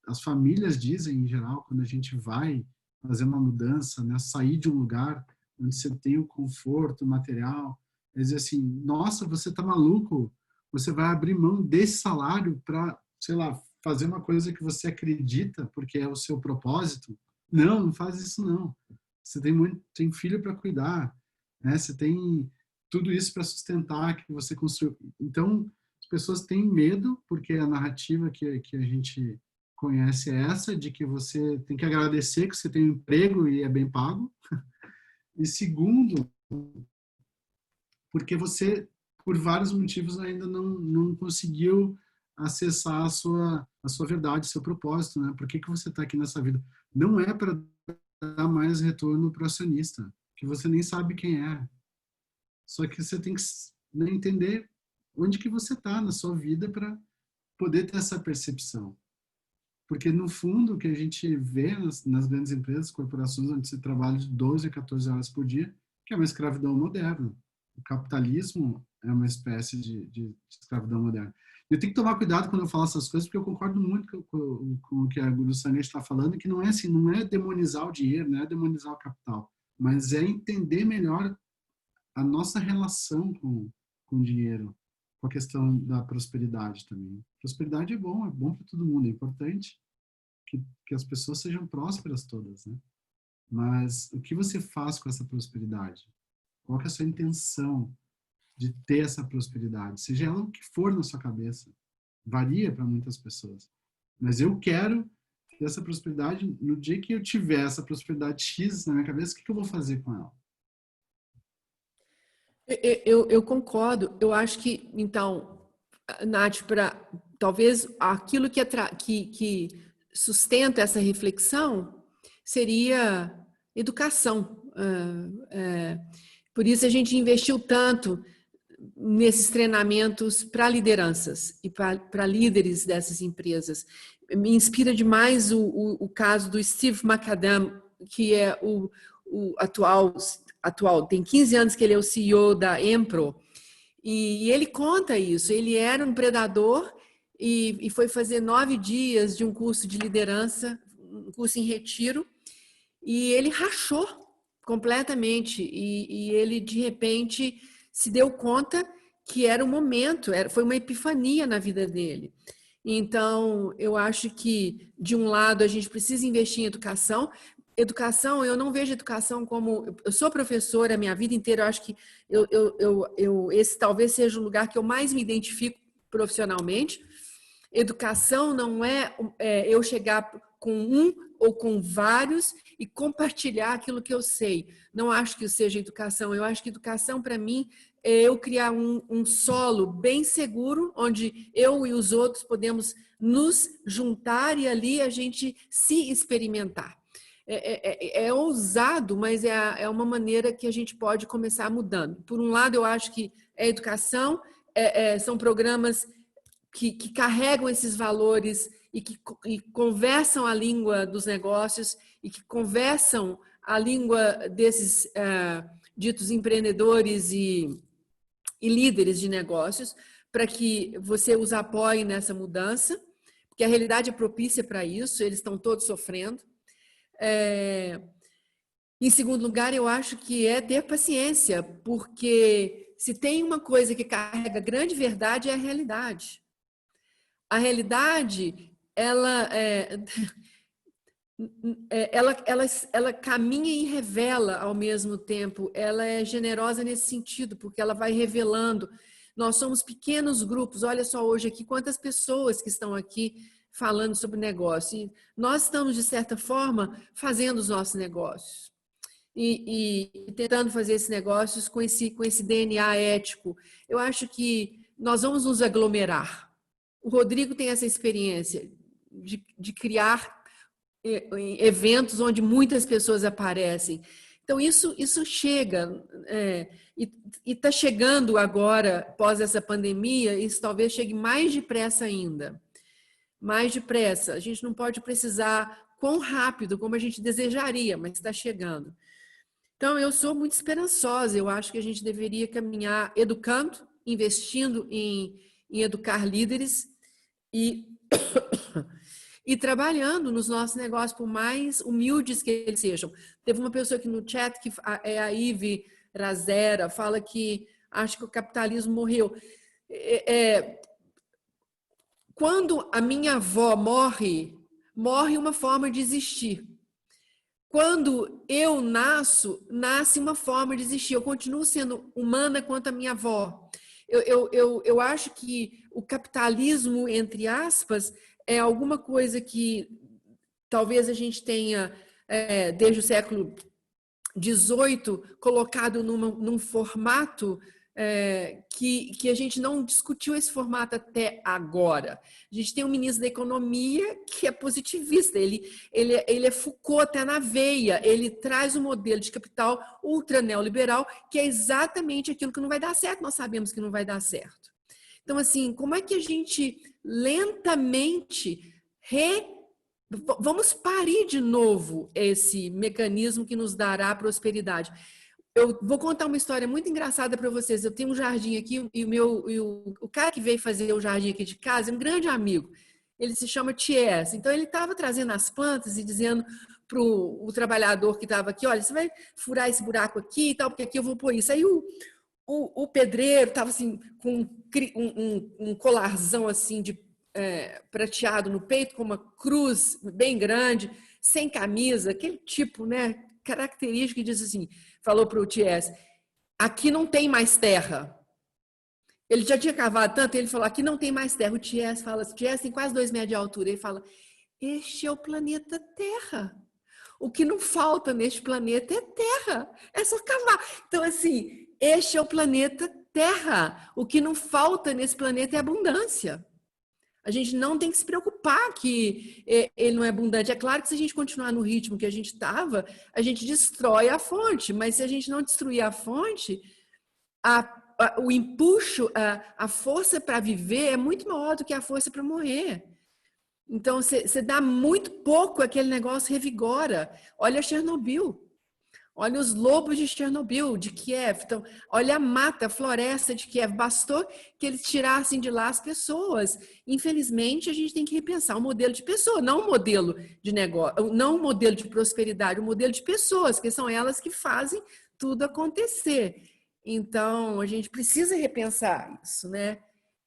as famílias dizem em geral, quando a gente vai fazer uma mudança, né, sair de um lugar onde você tem o conforto material, eles dizem assim, nossa, você tá maluco, você vai abrir mão desse salário para, sei lá, fazer uma coisa que você acredita, porque é o seu propósito? Não faz isso não. Você tem filho para cuidar, né? Você tem tudo isso para sustentar que você construiu. Então, as pessoas têm medo, porque a narrativa que a gente conhece essa, de que você tem que agradecer que você tem um emprego e é bem pago. E segundo, porque você, por vários motivos, ainda não conseguiu acessar a sua verdade, seu propósito, né? Por que você está aqui nessa vida? Não é para dar mais retorno para o acionista, que você nem sabe quem é. Só que você tem que, né, entender onde que você está na sua vida para poder ter essa percepção. Porque, no fundo, o que a gente vê nas grandes empresas, corporações, onde se trabalha de 12 a 14 horas por dia, que é uma escravidão moderna. O capitalismo é uma espécie de escravidão moderna. Eu tenho que tomar cuidado quando eu falo essas coisas, porque eu concordo muito com o que a Guru Sangat está falando, que não é assim, não é demonizar o dinheiro, não é demonizar o capital, mas é entender melhor a nossa relação com o dinheiro, com a questão da prosperidade também. Prosperidade é bom para todo mundo, é importante que as pessoas sejam prósperas todas, né? Mas o que você faz com essa prosperidade? Qual que é a sua intenção de ter essa prosperidade? Seja ela o que for na sua cabeça. Varia para muitas pessoas. Mas eu quero ter essa prosperidade. No dia que eu tiver essa prosperidade X na minha cabeça, o que eu vou fazer com ela? Eu concordo. Eu acho que, então, Nath, talvez aquilo que sustenta essa reflexão seria educação. Por isso a gente investiu tanto nesses treinamentos para lideranças e para líderes dessas empresas. Me inspira demais o caso do Steve McAdam, que é o atual, tem 15 anos que ele é o CEO da Empro, e ele conta isso. Ele era um predador e foi fazer 9 dias de um curso de liderança, um curso em retiro, e ele rachou completamente, e ele de repente se deu conta que era o momento, foi uma epifania na vida dele. Então, eu acho que, de um lado, a gente precisa investir em educação. Educação, eu não vejo educação como... Eu sou professora a minha vida inteira, eu acho que esse talvez seja o lugar que eu mais me identifico profissionalmente. Educação não é eu chegar com um ou com vários e compartilhar aquilo que eu sei. Não acho que isso seja educação. Eu acho que educação, para mim, é eu criar um solo bem seguro, onde eu e os outros podemos nos juntar e ali a gente se experimentar. É ousado, mas é uma maneira que a gente pode começar mudando. Por um lado, eu acho que a educação são programas que carregam esses valores e que conversam a língua dos negócios e que conversam a língua desses ditos empreendedores e líderes de negócios, para que você os apoie nessa mudança, porque a realidade é propícia para isso, eles estão todos sofrendo. Em segundo lugar, eu acho que é ter paciência, porque se tem uma coisa que carrega grande verdade, é a realidade. A realidade, ela caminha e revela ao mesmo tempo. Ela é generosa nesse sentido, porque ela vai revelando. Nós somos pequenos grupos. Olha só hoje aqui quantas pessoas que estão aqui falando sobre negócio. E nós estamos, de certa forma, fazendo os nossos negócios. E tentando fazer esses negócios com esse DNA ético. Eu acho que nós vamos nos aglomerar. O Rodrigo tem essa experiência de criar eventos onde muitas pessoas aparecem. Então, isso chega, e está chegando agora, após essa pandemia, isso talvez chegue mais depressa ainda. Mais depressa. A gente não pode precisar quão rápido como a gente desejaria, mas está chegando. Então, eu sou muito esperançosa. Eu acho que a gente deveria caminhar educando, investindo em educar líderes e trabalhando nos nossos negócios, por mais humildes que eles sejam. Teve uma pessoa aqui no chat, que é a Ive Razera, fala que acha que o capitalismo morreu. Quando a minha avó morre uma forma de existir. Quando eu nasce uma forma de existir. Eu continuo sendo humana quanto a minha avó. Eu acho que o capitalismo, entre aspas, é alguma coisa que talvez a gente tenha, desde o século XVIII, colocado num formato que a gente não discutiu esse formato até agora. A gente tem um ministro da Economia que é positivista, ele é Foucault até na veia, ele traz um modelo de capital ultra neoliberal que é exatamente aquilo que não vai dar certo, nós sabemos que não vai dar certo. Então, assim, como é que a gente lentamente vamos parir de novo esse mecanismo que nos dará prosperidade? Eu vou contar uma história muito engraçada para vocês. Eu tenho um jardim aqui e o cara que veio fazer o jardim aqui de casa é um grande amigo. Ele se chama Ties. Então, ele estava trazendo as plantas e dizendo para o trabalhador que estava aqui, olha, você vai furar esse buraco aqui e tal, porque aqui eu vou pôr isso. Aí o pedreiro estava assim, com um colarzão assim de prateado no peito, com uma cruz bem grande, sem camisa, aquele tipo, né, característico, que diz assim, falou para o Ties, aqui não tem mais terra. Ele já tinha cavado tanto, ele falou, aqui não tem mais terra. O Ties fala, o Ties tem quase 2 metros de altura, ele fala, este é o planeta Terra. O que não falta neste planeta é terra, é só cavar. Então, assim, este é o planeta Terra. O que não falta nesse planeta é abundância. A gente não tem que se preocupar que ele não é abundante. É claro que se a gente continuar no ritmo que a gente estava, a gente destrói a fonte. Mas se a gente não destruir a fonte, o empuxo, a força para viver é muito maior do que a força para morrer. Então, você dá muito pouco, aquele negócio revigora. Olha Chernobyl. Olha os lobos de Chernobyl, de Kiev. Então, olha a mata, a floresta de Kiev. Bastou que eles tirassem de lá as pessoas. Infelizmente, a gente tem que repensar o modelo de pessoa, não o modelo de negócio, não o modelo de prosperidade, o modelo de pessoas, que são elas que fazem tudo acontecer. Então, a gente precisa repensar isso, né?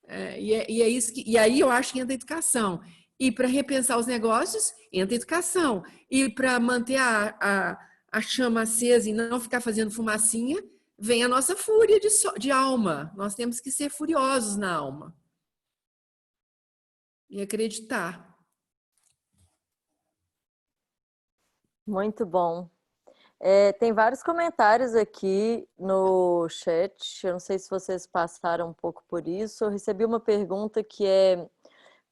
É isso e aí eu acho que entra a educação. E para repensar os negócios, entra a educação. E para manter a chama acesa e não ficar fazendo fumacinha, vem a nossa fúria de alma. Nós temos que ser furiosos na alma. E acreditar. Muito bom. Tem vários comentários aqui no chat. Eu não sei se vocês passaram um pouco por isso. Eu recebi uma pergunta que é: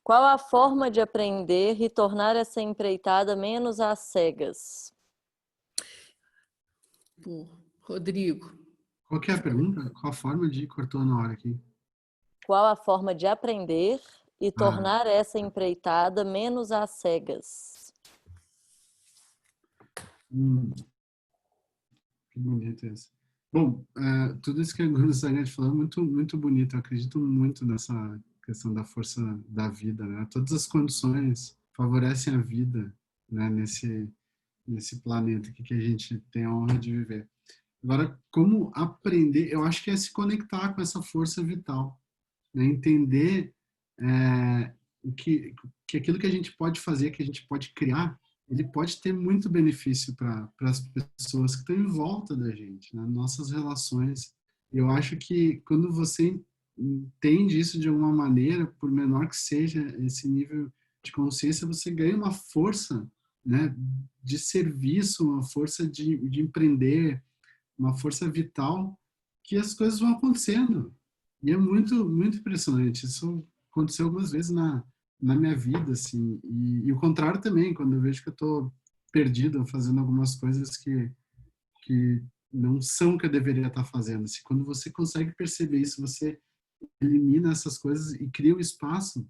qual a forma de aprender e tornar essa empreitada menos às cegas? Rodrigo. Qual que é a pergunta? Qual a forma de... Cortou na hora aqui. Qual a forma de aprender e tornar essa empreitada menos às cegas? Que bonito isso. Bom, tudo isso que a Guru Sagat falou é muito, muito bonito. Eu acredito muito nessa questão da força da vida, né? Todas as condições favorecem a vida, né? Nesse planeta aqui que a gente tem a honra de viver. Agora, como aprender? Eu acho que é se conectar com essa força vital, né? Entender que aquilo que a gente pode fazer, que a gente pode criar, ele pode ter muito benefício para as pessoas que estão em volta da gente, né? Nossas relações. Eu acho que quando você entende isso de alguma maneira, por menor que seja esse nível de consciência, você ganha uma força, né, de serviço, uma força de empreender, uma força vital, que as coisas vão acontecendo. E é muito, muito impressionante. Isso aconteceu algumas vezes na minha vida, assim. E o contrário também, quando eu vejo que eu estou perdido fazendo algumas coisas que não são o que eu deveria estar fazendo. Assim, quando você consegue perceber isso, você elimina essas coisas e cria um espaço,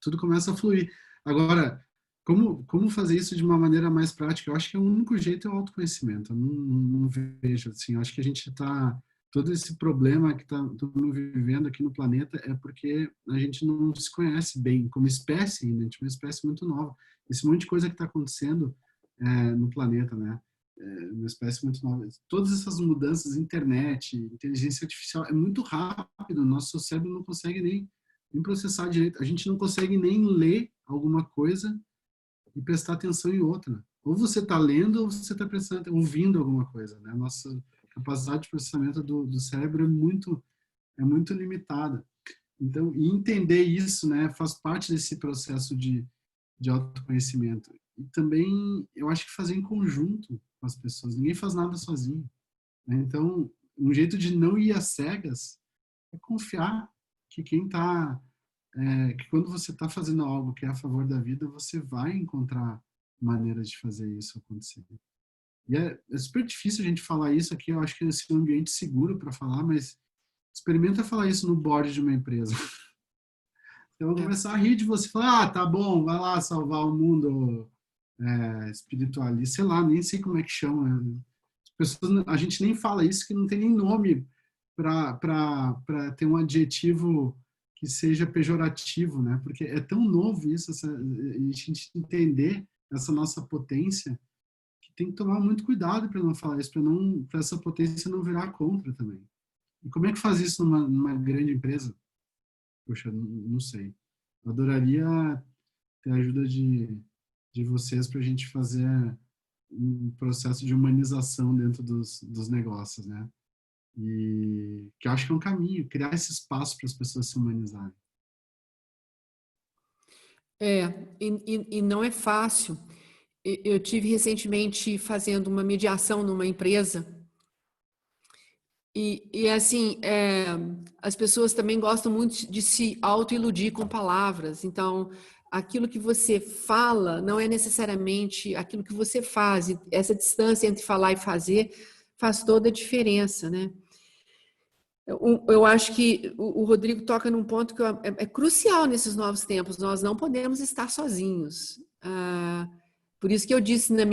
tudo começa a fluir. Agora, como fazer isso de uma maneira mais prática? Eu acho que o único jeito é o autoconhecimento. Eu não vejo, assim, eu acho que a gente está... Todo esse problema que estamos vivendo aqui no planeta é porque a gente não se conhece bem como espécie ainda. A gente é uma espécie muito nova. Esse monte de coisa que está acontecendo no planeta, né? Uma espécie muito nova. Todas essas mudanças, internet, inteligência artificial, é muito rápido. Nosso cérebro não consegue nem processar direito. A gente não consegue nem ler alguma coisa e prestar atenção em outra. Ou você está lendo ou você está ouvindo alguma coisa, né? Nossa capacidade de processamento do cérebro é muito limitada. Então, e entender isso, né, faz parte desse processo de autoconhecimento. E também, eu acho que fazer em conjunto com as pessoas. Ninguém faz nada sozinho, né? Então, um jeito de não ir às cegas é confiar que que quando você está fazendo algo que é a favor da vida, você vai encontrar maneiras de fazer isso acontecer. E é super difícil a gente falar isso aqui, eu acho que esse é um ambiente seguro para falar, mas experimenta falar isso no board de uma empresa. Eu vou começar a rir de você, falar, tá bom, vai lá salvar o mundo espiritualista, sei lá, nem sei como é que chama. Né? As pessoas, a gente nem fala isso, que não tem nem nome para ter um adjetivo que seja pejorativo, né? Porque é tão novo isso, a gente entender essa nossa potência, que tem que tomar muito cuidado para não falar isso, para essa potência não virar contra também. E como é que faz isso numa grande empresa? Poxa, não sei. Eu adoraria ter a ajuda de vocês para a gente fazer um processo de humanização dentro dos negócios, né? E que eu acho que é um caminho, criar esse espaço para as pessoas se humanizarem. E não é fácil. Eu tive recentemente fazendo uma mediação numa empresa e assim, as pessoas também gostam muito de se autoiludir com palavras. Então, aquilo que você fala não é necessariamente aquilo que você faz. E essa distância entre falar e fazer faz toda a diferença, né? Eu acho que o Rodrigo toca num ponto que é crucial nesses novos tempos. Nós não podemos estar sozinhos. Por isso que eu disse na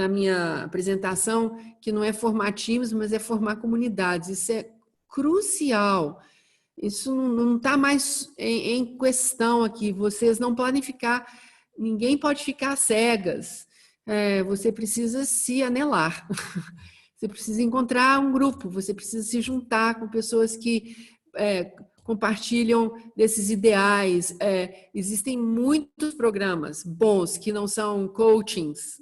minha apresentação que não é formar times, mas é formar comunidades. Isso é crucial. Isso não está mais em questão aqui. Vocês não podem ficar, ninguém pode ficar cegas. Você precisa se anelar. Você precisa encontrar um grupo, você precisa se juntar com pessoas que compartilham desses ideais. Existem muitos programas bons que não são coachings,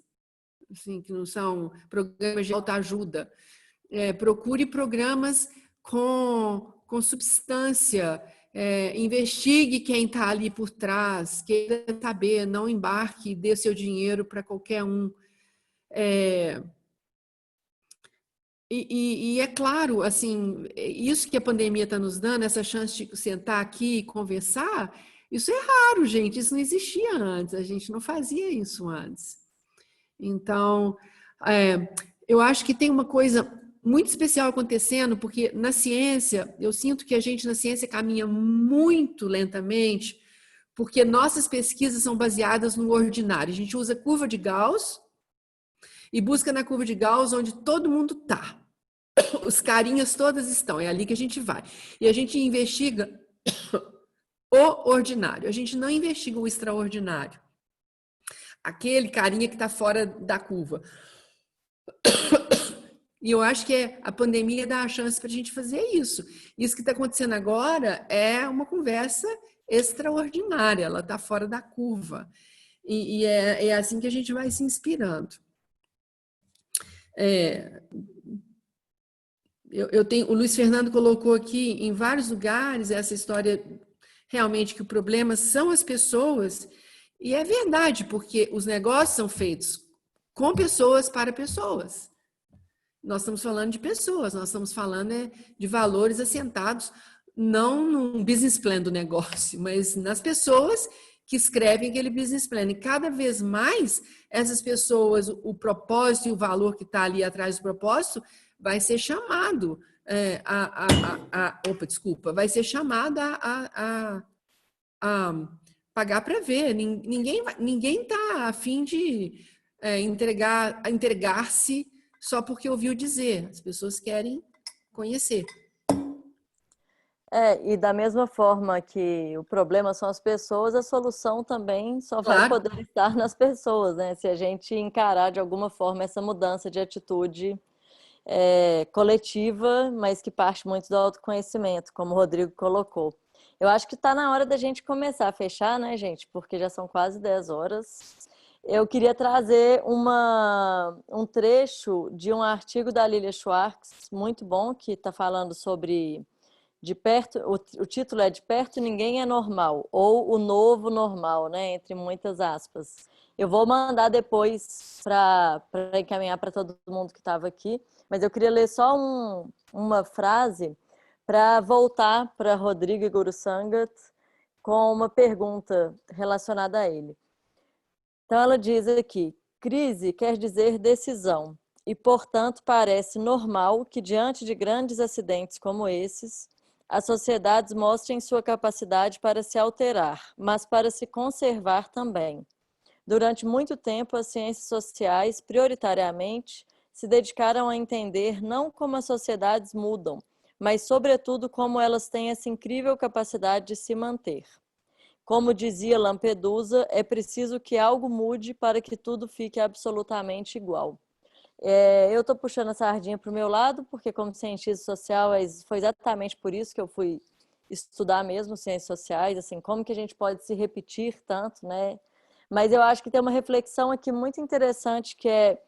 assim, que não são programas de autoajuda. Procure programas com substância, investigue quem está ali por trás, queira saber, não embarque, dê seu dinheiro para qualquer um. E é claro, assim, isso que a pandemia está nos dando, essa chance de sentar aqui e conversar, isso é raro, gente, isso não existia antes, a gente não fazia isso antes. Então, eu acho que tem uma coisa muito especial acontecendo, porque na ciência, eu sinto que a gente na ciência caminha muito lentamente, porque nossas pesquisas são baseadas no ordinário. A gente usa curva de Gauss e busca na curva de Gauss onde todo mundo está. Os carinhas todas estão, é ali que a gente vai. E a gente investiga o ordinário, a gente não investiga o extraordinário. Aquele carinha que está fora da curva. E eu acho que a pandemia dá a chance para a gente fazer isso. Isso que está acontecendo agora é uma conversa extraordinária, ela está fora da curva. E é assim que a gente vai se inspirando. O Luiz Fernando colocou aqui em vários lugares essa história realmente que o problema são as pessoas, e é verdade, porque os negócios são feitos com pessoas para pessoas. Nós estamos falando de pessoas, nós estamos falando de valores assentados, não num business plan do negócio, mas nas pessoas que escrevem aquele business plan. E cada vez mais, essas pessoas, o propósito e o valor que está ali atrás do propósito, vai ser chamado vai ser chamado a pagar para ver. Ninguém está a fim de entregar-se só porque ouviu dizer. As pessoas querem conhecer. E da mesma forma que o problema são as pessoas, a solução também só vai poder estar nas pessoas, né? Se a gente encarar de alguma forma essa mudança de atitude coletiva, mas que parte muito do autoconhecimento, como o Rodrigo colocou. Eu acho que está na hora da gente começar a fechar, né, gente? Porque já são quase 10 horas. Eu queria trazer um trecho de um artigo da Lilia Schwartz, muito bom, que está falando sobre De perto, o título é De Perto Ninguém é Normal, ou O Novo Normal, né? Entre muitas aspas. Eu vou mandar depois para encaminhar para todo mundo que estava aqui, mas eu queria ler só uma frase para voltar para Rodrigo Gurusangat com uma pergunta relacionada a ele. Então ela diz aqui, crise quer dizer decisão, e portanto parece normal que diante de grandes acidentes como esses, as sociedades mostrem sua capacidade para se alterar, mas para se conservar também. Durante muito tempo, as ciências sociais, prioritariamente, se dedicaram a entender não como as sociedades mudam, mas, sobretudo, como elas têm essa incrível capacidade de se manter. Como dizia Lampedusa, é preciso que algo mude para que tudo fique absolutamente igual. Eu estou puxando a sardinha para o meu lado, porque como cientista social, foi exatamente por isso que eu fui estudar mesmo ciências sociais, assim, como que a gente pode se repetir tanto, né? Mas eu acho que tem uma reflexão aqui muito interessante, que é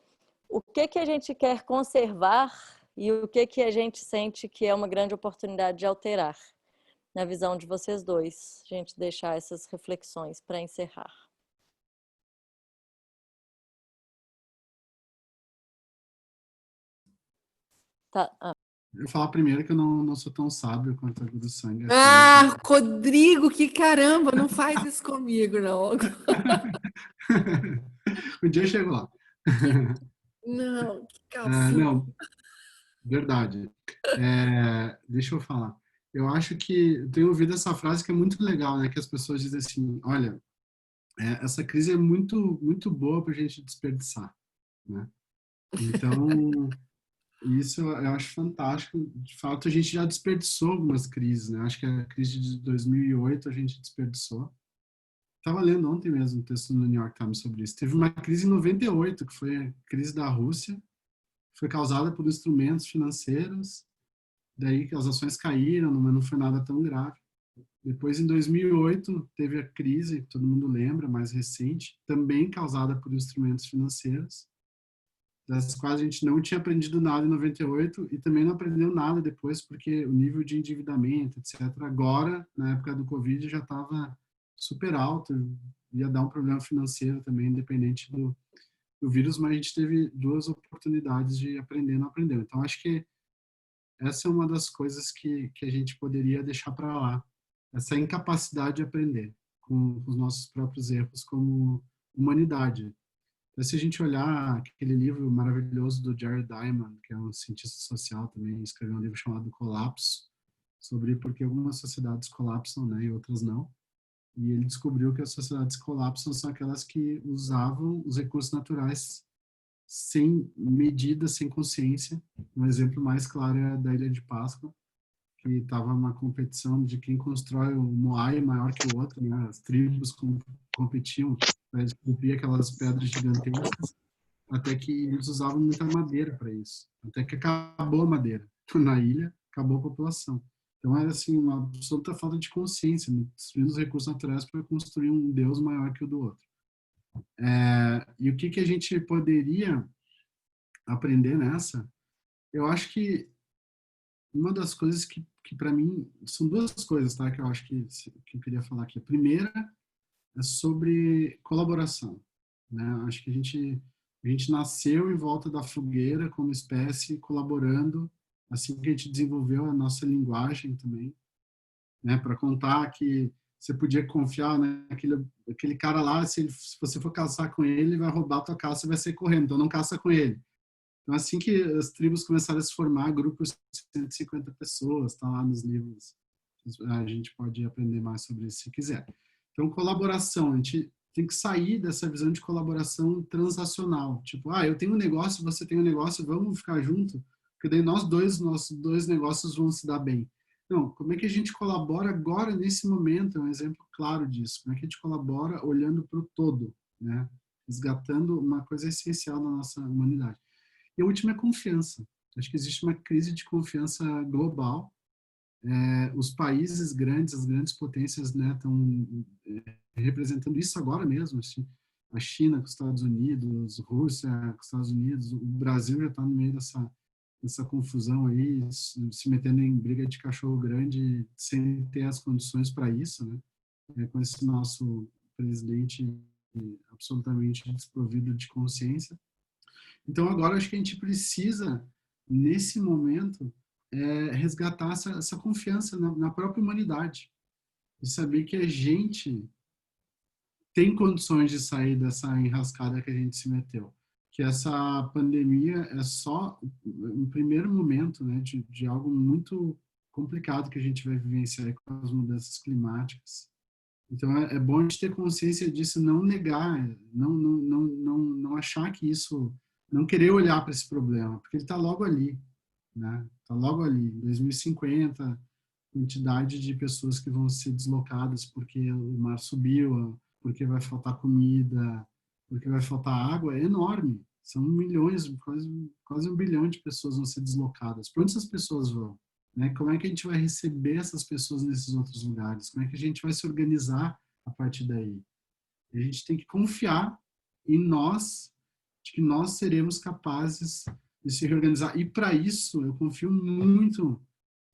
o que a gente quer conservar e o que a gente sente que é uma grande oportunidade de alterar, na visão de vocês dois. A gente deixar essas reflexões para encerrar. Tá. Eu vou falar primeiro que eu não sou tão sábio quanto a do sangue. Ah, Rodrigo, que caramba, não faz isso comigo, não. Um dia eu chego lá. Não, que calcinha. Não, verdade. Deixa eu falar. Eu acho que eu tenho ouvido essa frase que é muito legal, né? Que as pessoas dizem assim, olha, essa crise é muito, muito boa para a gente desperdiçar, né? Então, isso eu acho fantástico. De fato, a gente já desperdiçou algumas crises, né? Acho que a crise de 2008 a gente desperdiçou. Estava lendo ontem mesmo um texto no New York Times sobre isso. Teve uma crise em 98, que foi a crise da Rússia, que foi causada por instrumentos financeiros, daí que as ações caíram, mas não foi nada tão grave. Depois, em 2008, teve a crise, todo mundo lembra, mais recente, também causada por instrumentos financeiros, das quais a gente não tinha aprendido nada em 98 e também não aprendeu nada depois, porque o nível de endividamento, etc., agora, na época do Covid, já estava super alto, ia dar um problema financeiro também, independente do vírus, mas a gente teve duas oportunidades de aprender e não aprendeu. Então, acho que essa é uma das coisas que a gente poderia deixar para lá, essa incapacidade de aprender com os nossos próprios erros como humanidade. Então, se a gente olhar aquele livro maravilhoso do Jared Diamond, que é um cientista social também, escreveu um livro chamado Colapso, sobre por que algumas sociedades colapsam, né, e outras não. E ele descobriu que as sociedades que colapsam são aquelas que usavam os recursos naturais sem medida, sem consciência. Um exemplo mais claro é da Ilha de Páscoa, que estava uma competição de quem constrói o Moai maior que o outro, né? As tribos competiam para descobrir aquelas pedras gigantescas, até que eles usavam muita madeira para isso, até que acabou a madeira na ilha, acabou a população. Então era assim uma absoluta falta de consciência, né? Destruindo os recursos naturais para construir um Deus maior que o do outro. E o que a gente poderia aprender nessa? Eu acho que uma das coisas que para mim são duas coisas, tá? Que eu acho que eu queria falar aqui. A primeira é sobre colaboração, né? Acho que a gente nasceu em volta da fogueira como espécie, colaborando, assim que a gente desenvolveu a nossa linguagem também, né? Para contar que você podia confiar, né? Aquele cara lá, se você for caçar com ele, ele vai roubar a tua caça e vai sair correndo, então não caça com ele. Então, assim que as tribos começaram a se formar, grupos de 150 pessoas, está lá nos livros. A gente pode aprender mais sobre isso se quiser. Então, colaboração. A gente tem que sair dessa visão de colaboração transacional. Tipo, eu tenho um negócio, você tem um negócio, vamos ficar junto, porque daí nossos dois negócios vão se dar bem. Não, como é que a gente colabora agora, nesse momento? É um exemplo claro disso. Como é que a gente colabora olhando para o todo, né? Resgatando uma coisa essencial da nossa humanidade. E a última é confiança. Acho que existe uma crise de confiança global. Os países grandes, as grandes potências, né, estão representando isso agora mesmo. Assim, a China com os Estados Unidos, Rússia com os Estados Unidos, o Brasil já está no meio essa confusão aí, se metendo em briga de cachorro grande sem ter as condições para isso, né? Com esse nosso presidente absolutamente desprovido de consciência. Então, agora, acho que a gente precisa, nesse momento, resgatar essa confiança na própria humanidade e saber que a gente tem condições de sair dessa enrascada que a gente se meteu. Que essa pandemia é só um primeiro momento, né, de algo muito complicado que a gente vai vivenciar com as mudanças climáticas. Então, é bom a gente ter consciência disso, não negar, não achar que isso, não querer olhar para esse problema, porque ele está logo ali, né? Está logo ali. Em 2050, quantidade de pessoas que vão ser deslocadas porque o mar subiu, porque vai faltar comida, porque vai faltar água, é enorme. São milhões, quase 1 bilhão de pessoas vão ser deslocadas. Para onde essas pessoas vão? Né? Como é que a gente vai receber essas pessoas nesses outros lugares? Como é que a gente vai se organizar a partir daí? A gente tem que confiar em nós, de que nós seremos capazes de se reorganizar. E para isso, eu confio muito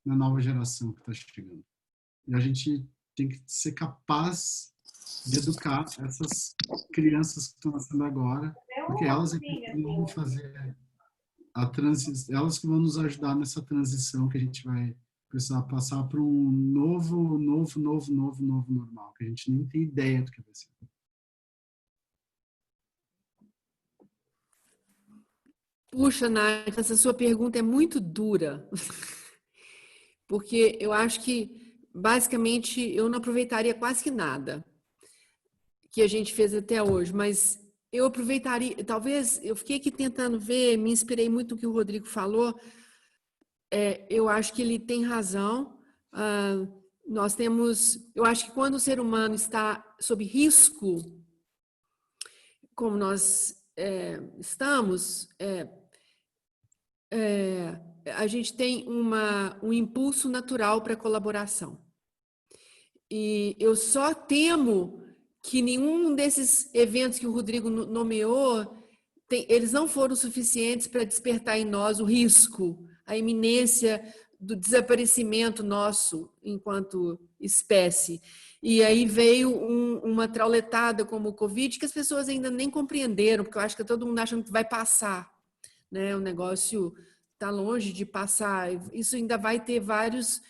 na nova geração que está chegando. E a gente tem que ser capaz de educar essas crianças que estão nascendo agora, porque elas é que vão fazer a transição, elas que vão nos ajudar nessa transição que a gente vai precisar passar para um novo normal, que a gente nem tem ideia do que vai ser. Puxa, Nath, essa sua pergunta é muito dura, porque eu acho que, basicamente, eu não aproveitaria quase que nada que a gente fez até hoje, mas eu aproveitaria, talvez, eu fiquei aqui tentando ver, me inspirei muito no que o Rodrigo falou, eu acho que ele tem razão, nós temos, eu acho que quando o ser humano está sob risco, como nós estamos, a gente tem um impulso natural para colaboração. E eu só temo que nenhum desses eventos que o Rodrigo nomeou, eles não foram suficientes para despertar em nós o risco, a iminência do desaparecimento nosso enquanto espécie. E aí veio uma trauletada como o Covid, que as pessoas ainda nem compreenderam, porque eu acho que todo mundo achando que vai passar, né? O negócio está longe de passar. Isso ainda vai ter vários...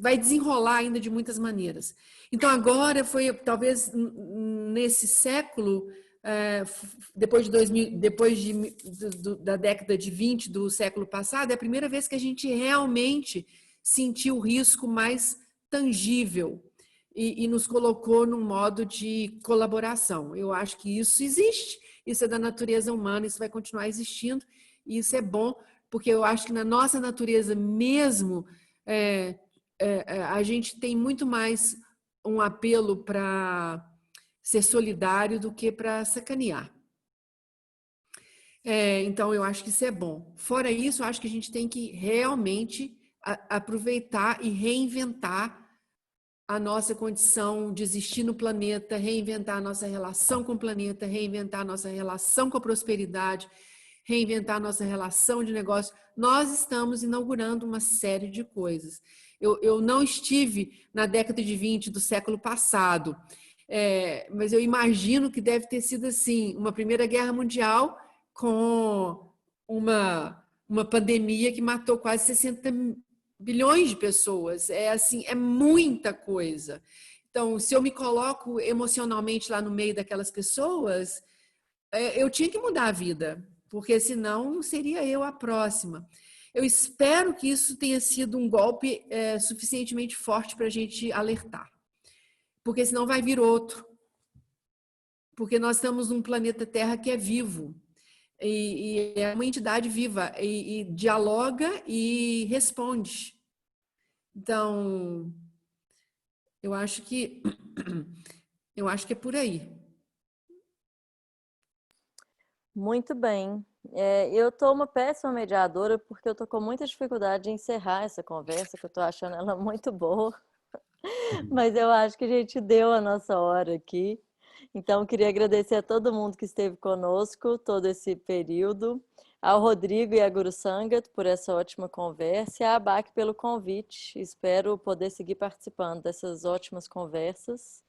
vai desenrolar ainda de muitas maneiras. Então, agora foi, talvez, nesse século, depois da década de 20 do século passado, é a primeira vez que a gente realmente sentiu o risco mais tangível e nos colocou num modo de colaboração. Eu acho que isso existe, isso é da natureza humana, isso vai continuar existindo, e isso é bom, porque eu acho que na nossa natureza mesmo, a gente tem muito mais um apelo para ser solidário do que para sacanear. Então, eu acho que isso é bom. Fora isso, eu acho que a gente tem que realmente aproveitar e reinventar a nossa condição de existir no planeta, reinventar a nossa relação com o planeta, reinventar a nossa relação com a prosperidade, reinventar a nossa relação de negócio. Nós estamos inaugurando uma série de coisas. Eu não estive na década de 20 do século passado, mas eu imagino que deve ter sido assim, uma Primeira Guerra Mundial com uma pandemia que matou quase 60 bilhões de pessoas. É muita coisa. Então, se eu me coloco emocionalmente lá no meio daquelas pessoas, eu tinha que mudar a vida, porque senão seria eu a próxima. Eu espero que isso tenha sido um golpe suficientemente forte para a gente alertar, porque senão vai vir outro. Porque nós estamos num planeta Terra que é vivo, e é uma entidade viva, e dialoga e responde. Então, eu acho que é por aí. Muito bem. Eu estou uma péssima mediadora porque eu estou com muita dificuldade de encerrar essa conversa, que eu estou achando ela muito boa. Mas eu acho que a gente deu a nossa hora aqui. Então, queria agradecer a todo mundo que esteve conosco todo esse período. ao Rodrigo e à Guru Sangat por essa ótima conversa e à ABAC pelo convite. Espero poder seguir participando dessas ótimas conversas